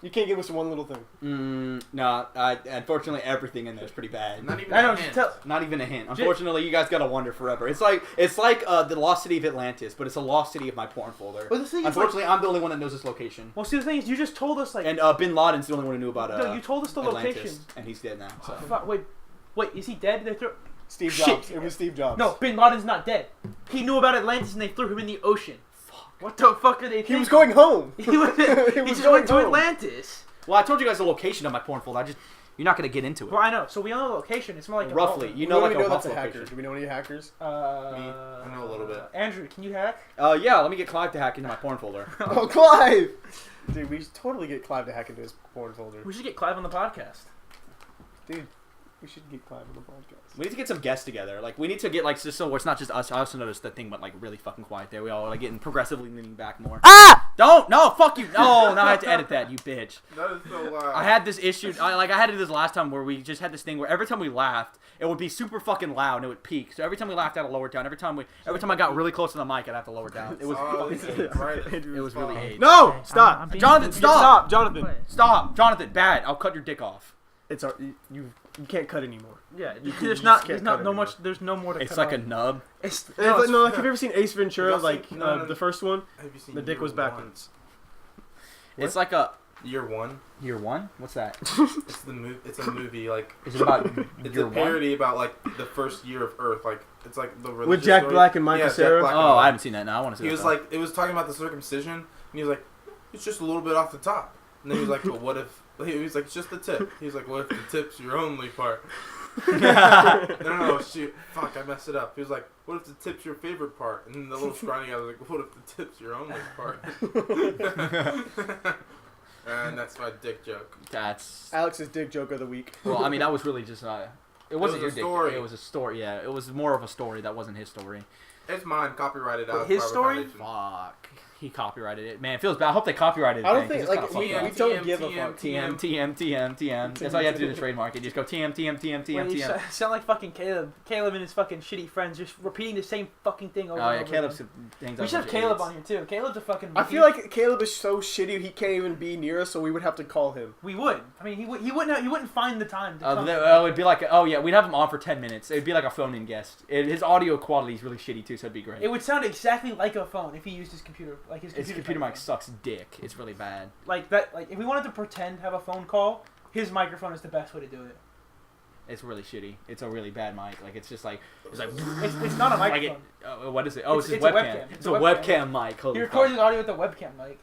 You can't give us one little thing. no, unfortunately, everything in there is pretty bad. Not even I a know. hint. Not even a hint. Unfortunately, you guys gotta wonder forever. It's like the lost city of Atlantis, but it's a lost city of my porn folder. Well, the thing is, Unfortunately, I'm the only one that knows this location. well, see, the thing is, you just told us like. And Bin Laden's the only one who knew about no, you told us the Atlantis, location. and he's dead now. So. Fuck, wait, is he dead? They threw. Steve Shit. Jobs. It was Steve Jobs. No, Bin Laden's not dead. He knew about Atlantis and they threw him in the ocean. Fuck. What the fuck are they? He was going home. He was. He He was just going went to home. Atlantis. Well, I told you guys the location of my porn folder. You're not gonna get into it. Well, I know. So we know the location. It's more like Roughly, you Do know, like we a that's rough a hacker? location. Do we know any hackers? I know a little bit. Andrew, can you hack? Yeah, let me get Clive to hack into my porn folder. Oh, Clive! Dude, we should totally get Clive to hack into his porn folder. We should get Clive on the podcast. Dude, we should get Clive on the podcast. We need to get some guests together. Like, we need to get, like, just so it's not just us. I also noticed the thing, but, like, really fucking quiet there. We all, like, getting progressively leaning back more. Ah! Don't! No, fuck you! No, now I have to edit that, you bitch. That is so loud. I had this issue, I had it this last time where we just had this thing where every time we laughed, it would be super fucking loud and it would peak. So every time we laughed, I had to lower it down. Every time I got really close to the mic, I'd have to lower it down. It was it was really age. No! Stop! I'm being- Jonathan, stop! Jonathan! Stop! Jonathan, bad. I'll cut your dick off. It's our, you can't cut anymore. Yeah, You there's just not. can't There's cut not it no anymore. much. There's no more to. It's cut like a off. nub. It's Like, no, like, have you ever seen Ace Ventura? Y'all Like, seen- no. the first one? Have you seen The dick Year was One? backwards. It's like a Year One. year one. What's that? It's the movie. It's a movie. Like Is it about it's year a one? parody about like the first year of Earth. Like it's like the religious With Jack story. Black and Michael Yeah, Jack Cera? Black and Oh, I Mike. haven't seen that. No, I want to see. He that was though. like, it was talking about the circumcision, and he was like, it's just a little bit off the top. And then he was like, but what if? He was like, it's just the tip. He was like, what if the tip's your only part? No, shoot, fuck, I messed it up. He was like, what if the tip's your favorite part? And then the little scrawny guy was like, what if the tip's your only part? And that's my dick joke. That's Alex's dick joke of the week. well. I mean, that was really just it wasn't was your a dick. story. It was a story. Yeah, it was more of a story. That wasn't his story. It's mine, copyrighted out. His Private story? Foundation. Fuck. He copyrighted it. Man, it feels bad. I hope they copyrighted it. I don't then, 'cause think, it's like, kinda we fucked don't up. give a fuck. TM. That's all you have to do to trademark it. You just go TM. Wait, you sound like fucking Caleb. Caleb and his fucking shitty friends just repeating the same fucking thing over Oh and yeah, over Caleb's again. things. We should have Caleb on here too. Caleb's a fucking. I feel like Caleb is so shitty he can't even be near us, so we would have to call him. we would. I mean, he wouldn't find the time to come. It'd be like, oh yeah, we'd have him on for 10 minutes. It'd be like a phone-in guest. His audio quality is really shitty too, so it'd be great. It would sound exactly like a phone if he used his computer, like his His computer mic sucks dick. It's really bad. Like that. Like if we wanted to pretend to have a phone call, his microphone is the best way to do it. It's really shitty. It's a really bad mic. Like it's just like It's not a like microphone. what is it? Oh, it's his It's a webcam. webcam. It's a webcam mic. Holy He fuck. records his audio with the webcam mic.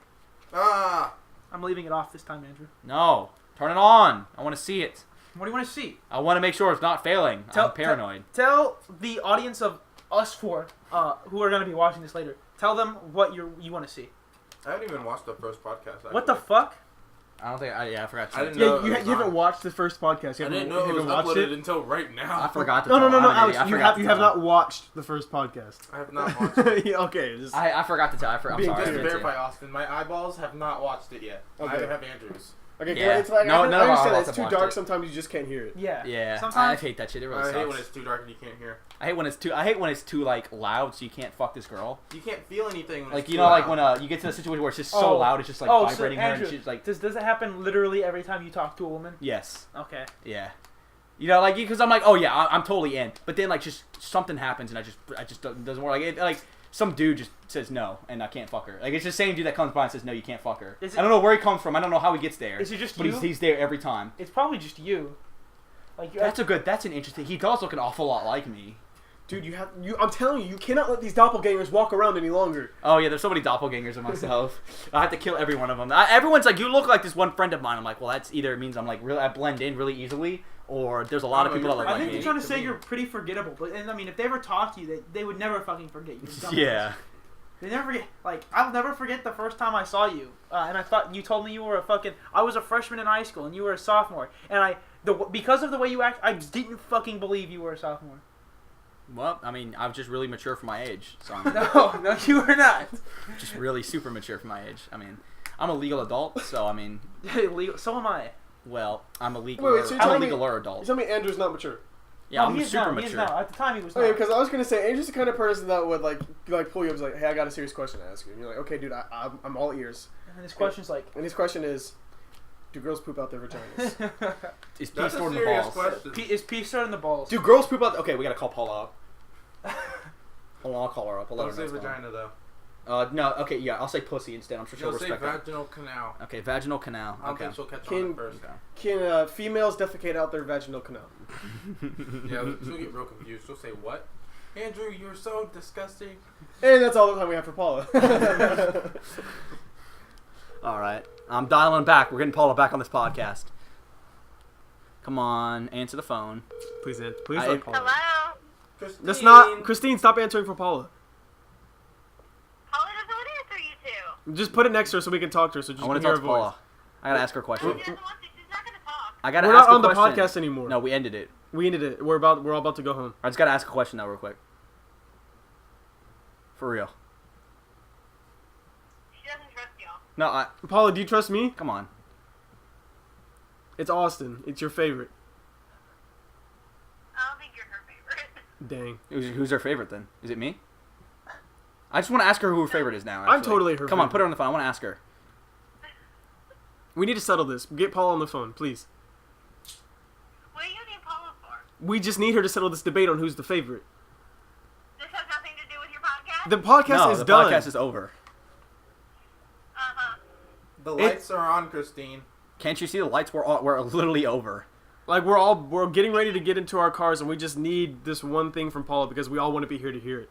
Ah! I'm leaving it off this time, Andrew. No, turn it on. I want to see it. What do you want to see? I want to make sure it's not failing. I'm paranoid. Tell the audience of us four, who are going to be watching this later. Tell them what you want to see. I haven't even watched the first podcast. Actually. What the fuck? I don't think. I forgot. To I didn't Yeah, know it you was haven't on. watched the first podcast. You I haven't, didn't know it you was haven't watched uploaded it? until right now. I forgot to. No, tell no, him. I'm an Alex, idiot. I you forgot have to you tell have him. not watched the first podcast. I have not watched it. Yeah, okay, just, I forgot to tell. I'm Being sorry. I Just good. meant to. verify, Austin. My eyeballs have not watched it yet. Okay. Neither have Andrew's. okay. Yeah. It's like No, I none of our understand that eyeballs it's have too dark. watched it. Sometimes you just can't hear it. Yeah. Yeah, I Sometimes. hate that shit. It really I sucks. hate when it's too dark and you can't hear. I hate when it's too like loud, so you can't fuck this girl. You can't feel anything. When Like it's you too know, like loud. when you get to the situation where it's just so loud, it's just like so vibrating her, Andrew, and she's like, does it happen literally every time you talk to a woman? yes, Okay. yeah. You know, like because I'm like, oh yeah, I'm totally in. But then like just something happens, and I just doesn't work. Like some dude just says no, and I can't fuck her. Like it's the same dude that comes by and says no, you can't fuck her. Is it- I don't know where he comes from. I don't know how he gets there. Is it just but you? he's there every time. It's probably just you. Like That's an interesting. He does look an awful lot like me. Dude, I'm telling you, you cannot let these doppelgangers walk around any longer. Oh yeah, there's so many doppelgangers of myself. I have to kill every one of them. Everyone's like, you look like this one friend of mine. I'm like, well, that's either it means I'm like really I blend in really easily, or there's a lot of Oh, people that look you're I like think me. you're trying to say you're pretty forgettable, but and I mean, if they ever talk to you, they would never fucking forget you. Yeah. They never forget. Like I'll never forget the first time I saw you, and I thought you told me you were a fucking. I was a freshman in high school, and you were a sophomore, and because of the way you act, I didn't fucking believe you were a sophomore. Well, I mean, I was just really mature for my age, so I'm No, you were not. just really super mature for my age. I mean, I'm a legal adult, so I mean, Illegal. So am I. well, I'm a legal. Wait, so you're I'm a telling me- legaler You adult. tell me Andrew's not mature. Yeah, No, I'm he is super now, He is mature. now. At the time, he was Okay, not. because I was gonna say Andrew's the kind of person that would like pull you up and be like, hey, I got a serious question to ask you. And you're like, okay, dude, I'm all ears. And his question's like, And his question is, do girls poop out their vaginas? Is pee That's a stored in the serious balls? question. is pee starting the balls? do girls poop out? Okay, we gotta call Paula up. Hold on, I'll call her up. I'll let Don't her say know what's going on. vagina though. No, okay, yeah, I'll say pussy instead. I'm sure she'll She'll say respect that. vaginal canal. Okay, vaginal canal. I don't Okay. think she'll catch Can- on at first. Okay. Can females defecate out their vaginal canal? Yeah, she'll get real confused. She'll say, what? Andrew, you're so disgusting. And that's all the time we have for Paula. All right, I'm dialing back. We're getting Paula back on this podcast. Come on, answer the phone. Please I- let Paula. Hello? Christine. That's not Christine. Stop answering for Paula. Paula doesn't want to answer you two. Just put it next to her so we can talk to her. So just I want to hear talk her to voice. Paula. I gotta ask her a question. She doesn't want to. She's not going to talk. I gotta We're ask not a on the question. podcast anymore. No, we ended it. We ended it. We're all about to go home. I just gotta ask a question though, real quick. For real. She doesn't trust y'all. No, Paula, do you trust me? come on. It's Austin. It's your favorite. I don't think you're her favorite. Dang. Who's her favorite then? Is it me? I just want to ask her who her favorite is now. I'm actually. totally her Come on, favorite. put her on the phone. I want to ask her. We need to settle this. Get Paula on the phone, please. What do you need Paula for? We just need her to settle this debate on who's the favorite. This has nothing to do with your podcast? The podcast no, is the done. podcast is over. Uh-huh. The lights are on, Christine. Can't you see the lights? We're literally over. Like we're getting ready to get into our cars, and we just need this one thing from Paula because we all want to be here to hear it.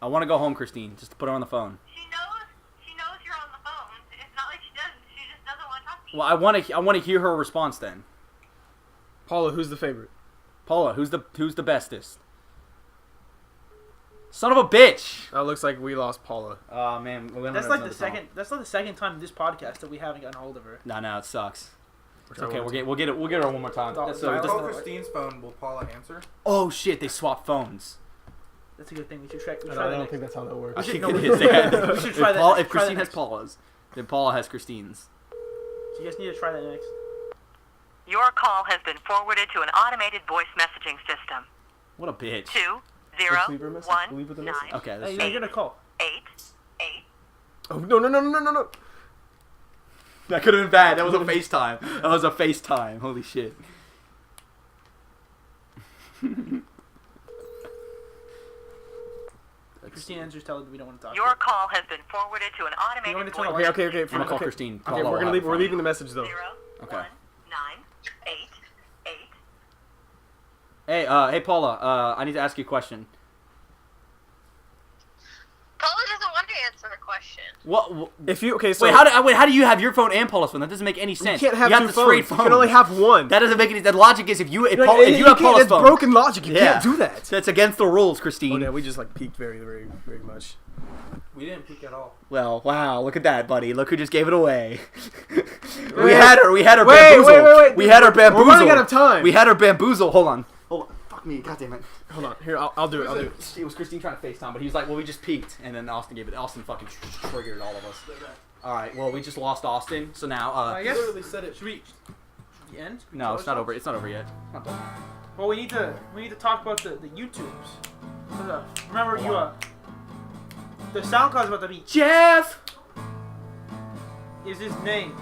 I want to go home, Christine. Just to put her on the phone. She knows you're on the phone. It's not like she just doesn't want to talk to you. Well, I want to hear her response then. Paula, who's the favorite? Paula, who's the bestest? Son of a bitch! It looks like we lost Paula. Oh man, That's like the second. That's like the second time in this podcast that we haven't gotten a hold of her. No, it sucks. It's Try okay. one We'll get her one more time. That's So all right. just- Call Christine's phone. Will Paula answer? oh shit, they swapped phones. That's a good thing. We should try. We I try that don't next. think that's how that works. I should- think no, it we- is. we should try that Paul, next. if Try that Christine has next. Paula's, then Paula has Christine's. So you guys need to try that next. Your call has been forwarded to an automated voice messaging system. What a bitch. 2 Just 0 leave her a message. 1 Leave her the 9 message. Okay, Hey, that's you're gonna call. 8 8. Oh no! that could have been bad. That was a FaceTime. That was a FaceTime. Holy shit. Christine answers. Tell her that we don't want to talk. Your call has been forwarded to an want automated to turn voice. the Okay. I'm gonna call okay. Christine. Okay, Paula we're will gonna have leave. the We're phone. leaving the message though. 0 Okay. 1 9 8 8. Hey, Paula. I need to ask you a question. Paula doesn't want to answer a question. What? If you so Wait, how do you have your phone and Paula's phone? That doesn't make any you sense. can't have you two to phones. trade You phones. can only have one. That doesn't make any. The logic is if you Like, have you Paula's can't, phone. it's broken logic. You Yeah. can't do that. That's against the rules, Oh Christine. yeah, we just like peaked very, very, very much. We didn't peek at all. Well, wow, look at that, buddy. Look who just gave it away. we had her Wait, bamboozled. We had her bamboozled. We're running out of time. We had her bamboozled. Hold on. Fuck me. God damn it. Hold on. Here, I'll do it. I'll do it. It was Christine trying to FaceTime, but he was like, well, we just peaked. And then Austin fucking triggered all of us. Alright, well, we just lost Austin. So now, I You guess. literally said it. Should we end? no, it's not over. It's not over yet. Not done. Well, we need to talk about the YouTubes. Remember you the SoundCloud's about to be Jeff! is his name.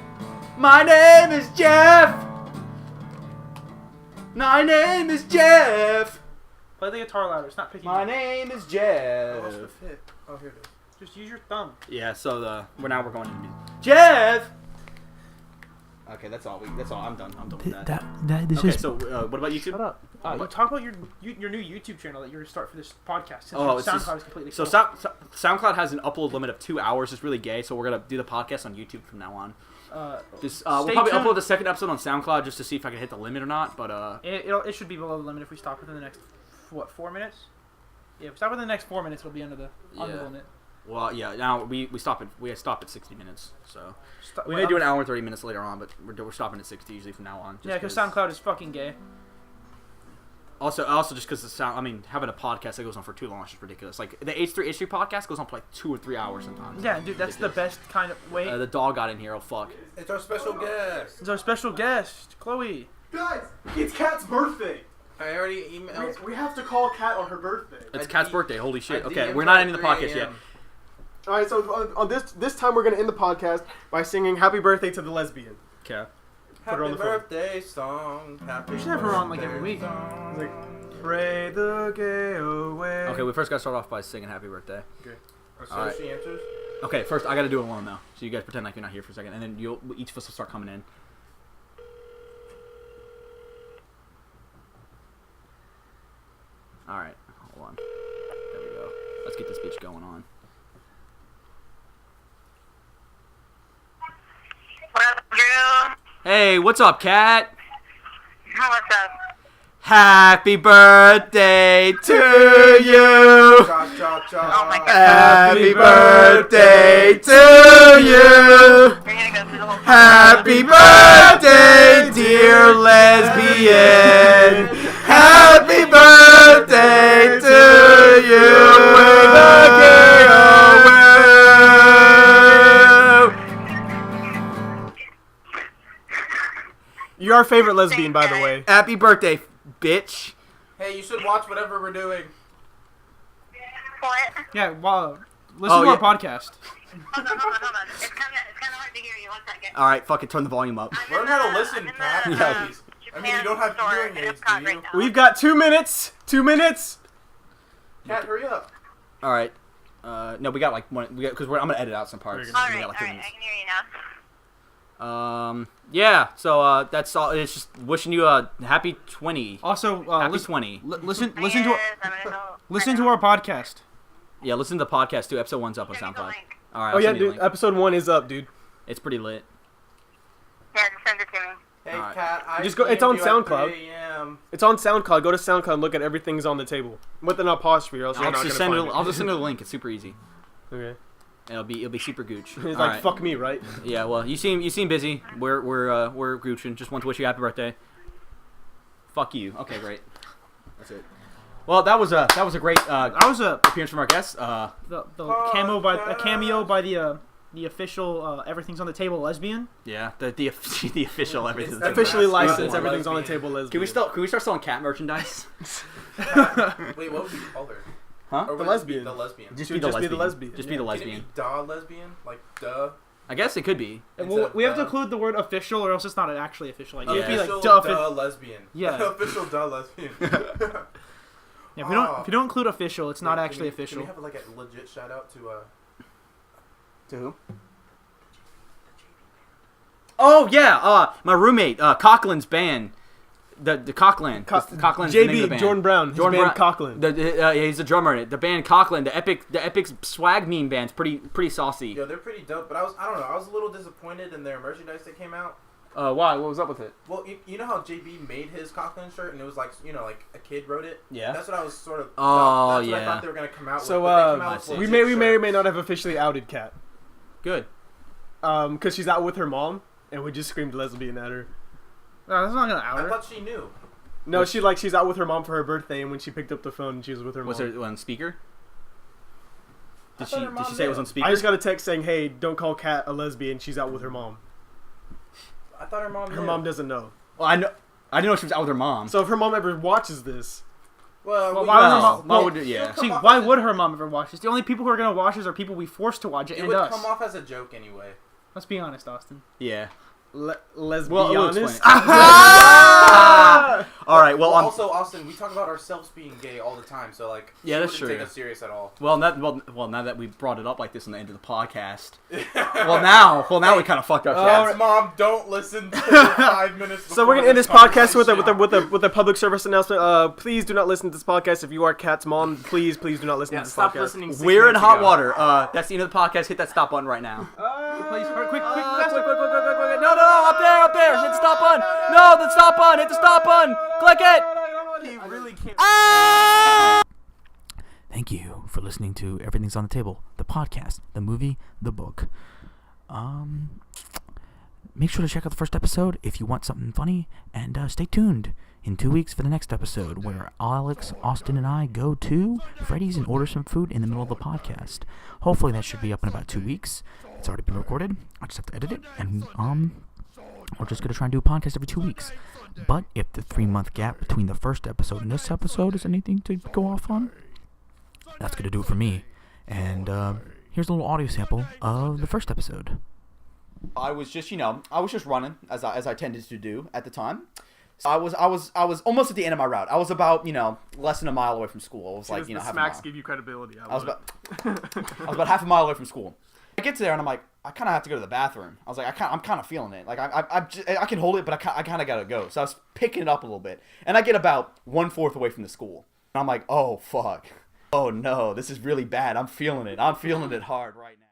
My name is Jeff! My name is Jeff! Play the guitar louder. It's not picking. My up. name is I Jeff. lost the fit. Oh, here it is. Just use your thumb. Yeah, so we're going into music. Jeff! Okay, that's all. I'm done. I'm done with that. This Okay, is so what about YouTube? Shut up. You talk about your new YouTube channel that you're gonna start for this podcast. Since Oh, your it's SoundCloud just- is completely So full. SoundCloud has an upload limit of 2 hours. It's really gay, so we're gonna do the podcast on YouTube from now on. We'll Stay probably tuned. upload the second episode on SoundCloud just to see if I can hit the limit or not. But It should be below the limit if we stop within the next 4 minutes. Yeah, if we stop within the next 4 minutes, it'll be under the Yeah. limit. well, yeah. Now we stop at 60 minutes. So we Wait, may do an hour and 30 minutes later on, but we're stopping at 60 usually from now on. Yeah, because SoundCloud is fucking gay. Also just because the sound. I mean, having a podcast that goes on for too long is just ridiculous. Like the H3 podcast goes on for like 2 or 3 hours sometimes. Yeah, dude, that's the best kind of way. The dog got in here. Oh fuck. It's our special guest. It's our special guest, Chloe. Guys, it's Kat's birthday. I already emailed. We have to call Kat on her birthday. It's I Kat's D- birthday. Holy shit. I Okay, DM'd we're her not at ending the 3 podcast yet. a.m. All right, so on this time we're gonna end the podcast by singing "Happy Birthday" to the lesbian. Okay. Put her on Happy the phone. birthday song. Happy We should have her on, like, every birthday week. song. Like, pray the gay away. Okay, we first got to start off by singing Happy Birthday. So Alright. she answers. Okay, first I got to do it alone though. So you guys pretend like you're not here for a second, and then each of us will start coming in. All right, hold on. There we go. Let's get this bitch going on. What up, Drew? Hey, what's up, Kat? What's up? Happy birthday to you. Cha cha cha. Oh my god. Happy birthday to you. We're gonna go through the whole Happy birthday, dear lesbian. Happy birthday to you. With a You're our favorite lesbian, by the way. Happy birthday, bitch. Hey, you should watch whatever we're doing. What? Yeah, well, listen Oh, to yeah. our podcast. Hold on. It's kind of hard to hear you. One second. All right, fucking turn the volume up. I'm Learn in how to the- listen, I'm in Kat. the, Yeah. I mean, you don't have Japan hearing store aids, in Epcot do you? right now. We've got 2 minutes. 2 minutes. Cat, hurry up. All right. No, we got like one. Because I'm gonna edit out some parts. All We right, got, like, I 3 can minutes. hear you now. Yeah. So that's all. It's just wishing you a happy 20. Also, Happy listen, 20. listen Yes, I'm gonna go listen right to now. our podcast. Yeah, listen to the podcast too. Episode 1's up on Send me the SoundCloud. link. All right. Oh I'll yeah, send you the dude. link. Episode 1 is up, dude. It's pretty lit. Yeah, just send it to me. Hey, All right. Kat, I Just go- it's on DM'd you at SoundCloud. 3 a.m. It's on SoundCloud. Go to SoundCloud and look at everything's on the table with an apostrophe, or else you're I'll not just gonna send find I'll just send you the link. It's super easy. it. Okay. It'll be super gooch. He's All like, right. fuck me, right? Yeah. Well, you seem busy. We're gooching. Just want to wish you a happy birthday. Fuck you. Okay, great. That's it. Well, that was a great That was a appearance from our guests. the cameo by the official everything's on the table lesbian. Yeah, the official everything. Officially Lesbian. licensed. Everything's on the Lesbian. table. Lesbian. Can we start selling cat merchandise? Wait, what would we call her? Huh? Or The would it be lesbian. The lesbian. Just Should be the just be the lesbian. lesbian. Just be the Can it lesbian. be da lesbian? Like, duh? I guess it could be. Well, we have to Duh. include the word official, or else it's not actually official. Like, Yeah. it'd be like Official duh. duh lesbian. Yeah. Official duh lesbian. Yeah, if you don't include official, it's not actually official. Can we have like a legit shout out to To who? Oh yeah, my roommate, Coughlin's band, the Coughlan. Coughlin's the name of the JB band. Jordan Brown. His Jordan band Brown- Coughlin. He's the drummer in it. The band Coughlin, the epic swag meme band's pretty saucy. Yo, they're pretty dope, but I don't know, I was a little disappointed in their merchandise that came out. Why? What was up with it? Well, you know how JB made his Coughlin shirt and it was like, like a kid wrote it? Yeah. That's what I was sort of Oh, that's what I yeah. thought they were going to come out So with. But they came out with we legit may or shirts. may not have officially outed Kat. Good. Because she's out with her mom, and we just screamed lesbian at her. No, that's not gonna out I her. thought she knew. No, she's out with her mom for her birthday, and when she picked up the phone, she was with her mom. Was it on speaker? I Did thought her she mom say it was knew. on speaker? I just got a text saying, "Hey, don't call Kat a lesbian. She's out with her mom." I thought her mom Her knew. mom doesn't know. Well, I didn't know she was out with her mom. So if her mom ever watches this, Well, Well, we- why would her Well, mom- why well, would it- yeah. See, why would her mom ever watch this? The only people who are gonna watch this are people we forced to watch it, it and would us. come off as a joke anyway. Let's be honest, Austin. Yeah. let's Well, be we'll honest. All right. Well, also, Austin, we talk about ourselves being gay all the time, so like, Yeah, she that's wouldn't true. take us serious at all. well, now that we brought it up like this in the end of the podcast. Now we kind of fucked up. Kat's mom, don't listen to 5 minutes. So we're gonna end this podcast with a public service announcement. Please do not listen to this podcast if you are Kat's mom. Please do not listen to this stop podcast. listening. 6 We're in minutes hot ago. water. That's the end of the podcast. Hit that stop button right now. Please, quick, No, up there. Hit the stop button. No, the stop button. Hit the stop button. Click it. He really can't. Thank you for listening to Everything's on the Table, the podcast, the movie, the book. Make sure to check out the first episode if you want something funny, and stay tuned in 2 weeks for the next episode, where Alex, Austin, and I go to Freddy's and order some food in the middle of the podcast. Hopefully that should be up in about 2 weeks. It's already been recorded. I just have to edit it, and we're just gonna try and do a podcast every 2 weeks. But if the 3-month gap between the first episode and this episode is anything to go off on, that's gonna do it for me. And here's a little audio sample of the first episode. I was just running as I tended to do at the time. So I was almost at the end of my route. I was about, less than a mile away from school. I was like, half a mile. give you credibility. I was about half a mile away from school. I get to there and I'm like, I kind of have to go to the bathroom. I was like, I'm kind of feeling it. Like I can hold it, but I kind of gotta go. So I was picking it up a little bit, and I get about 1/4 away from the school, and I'm like, oh fuck, oh no, this is really bad. I'm feeling it. I'm feeling it hard right now.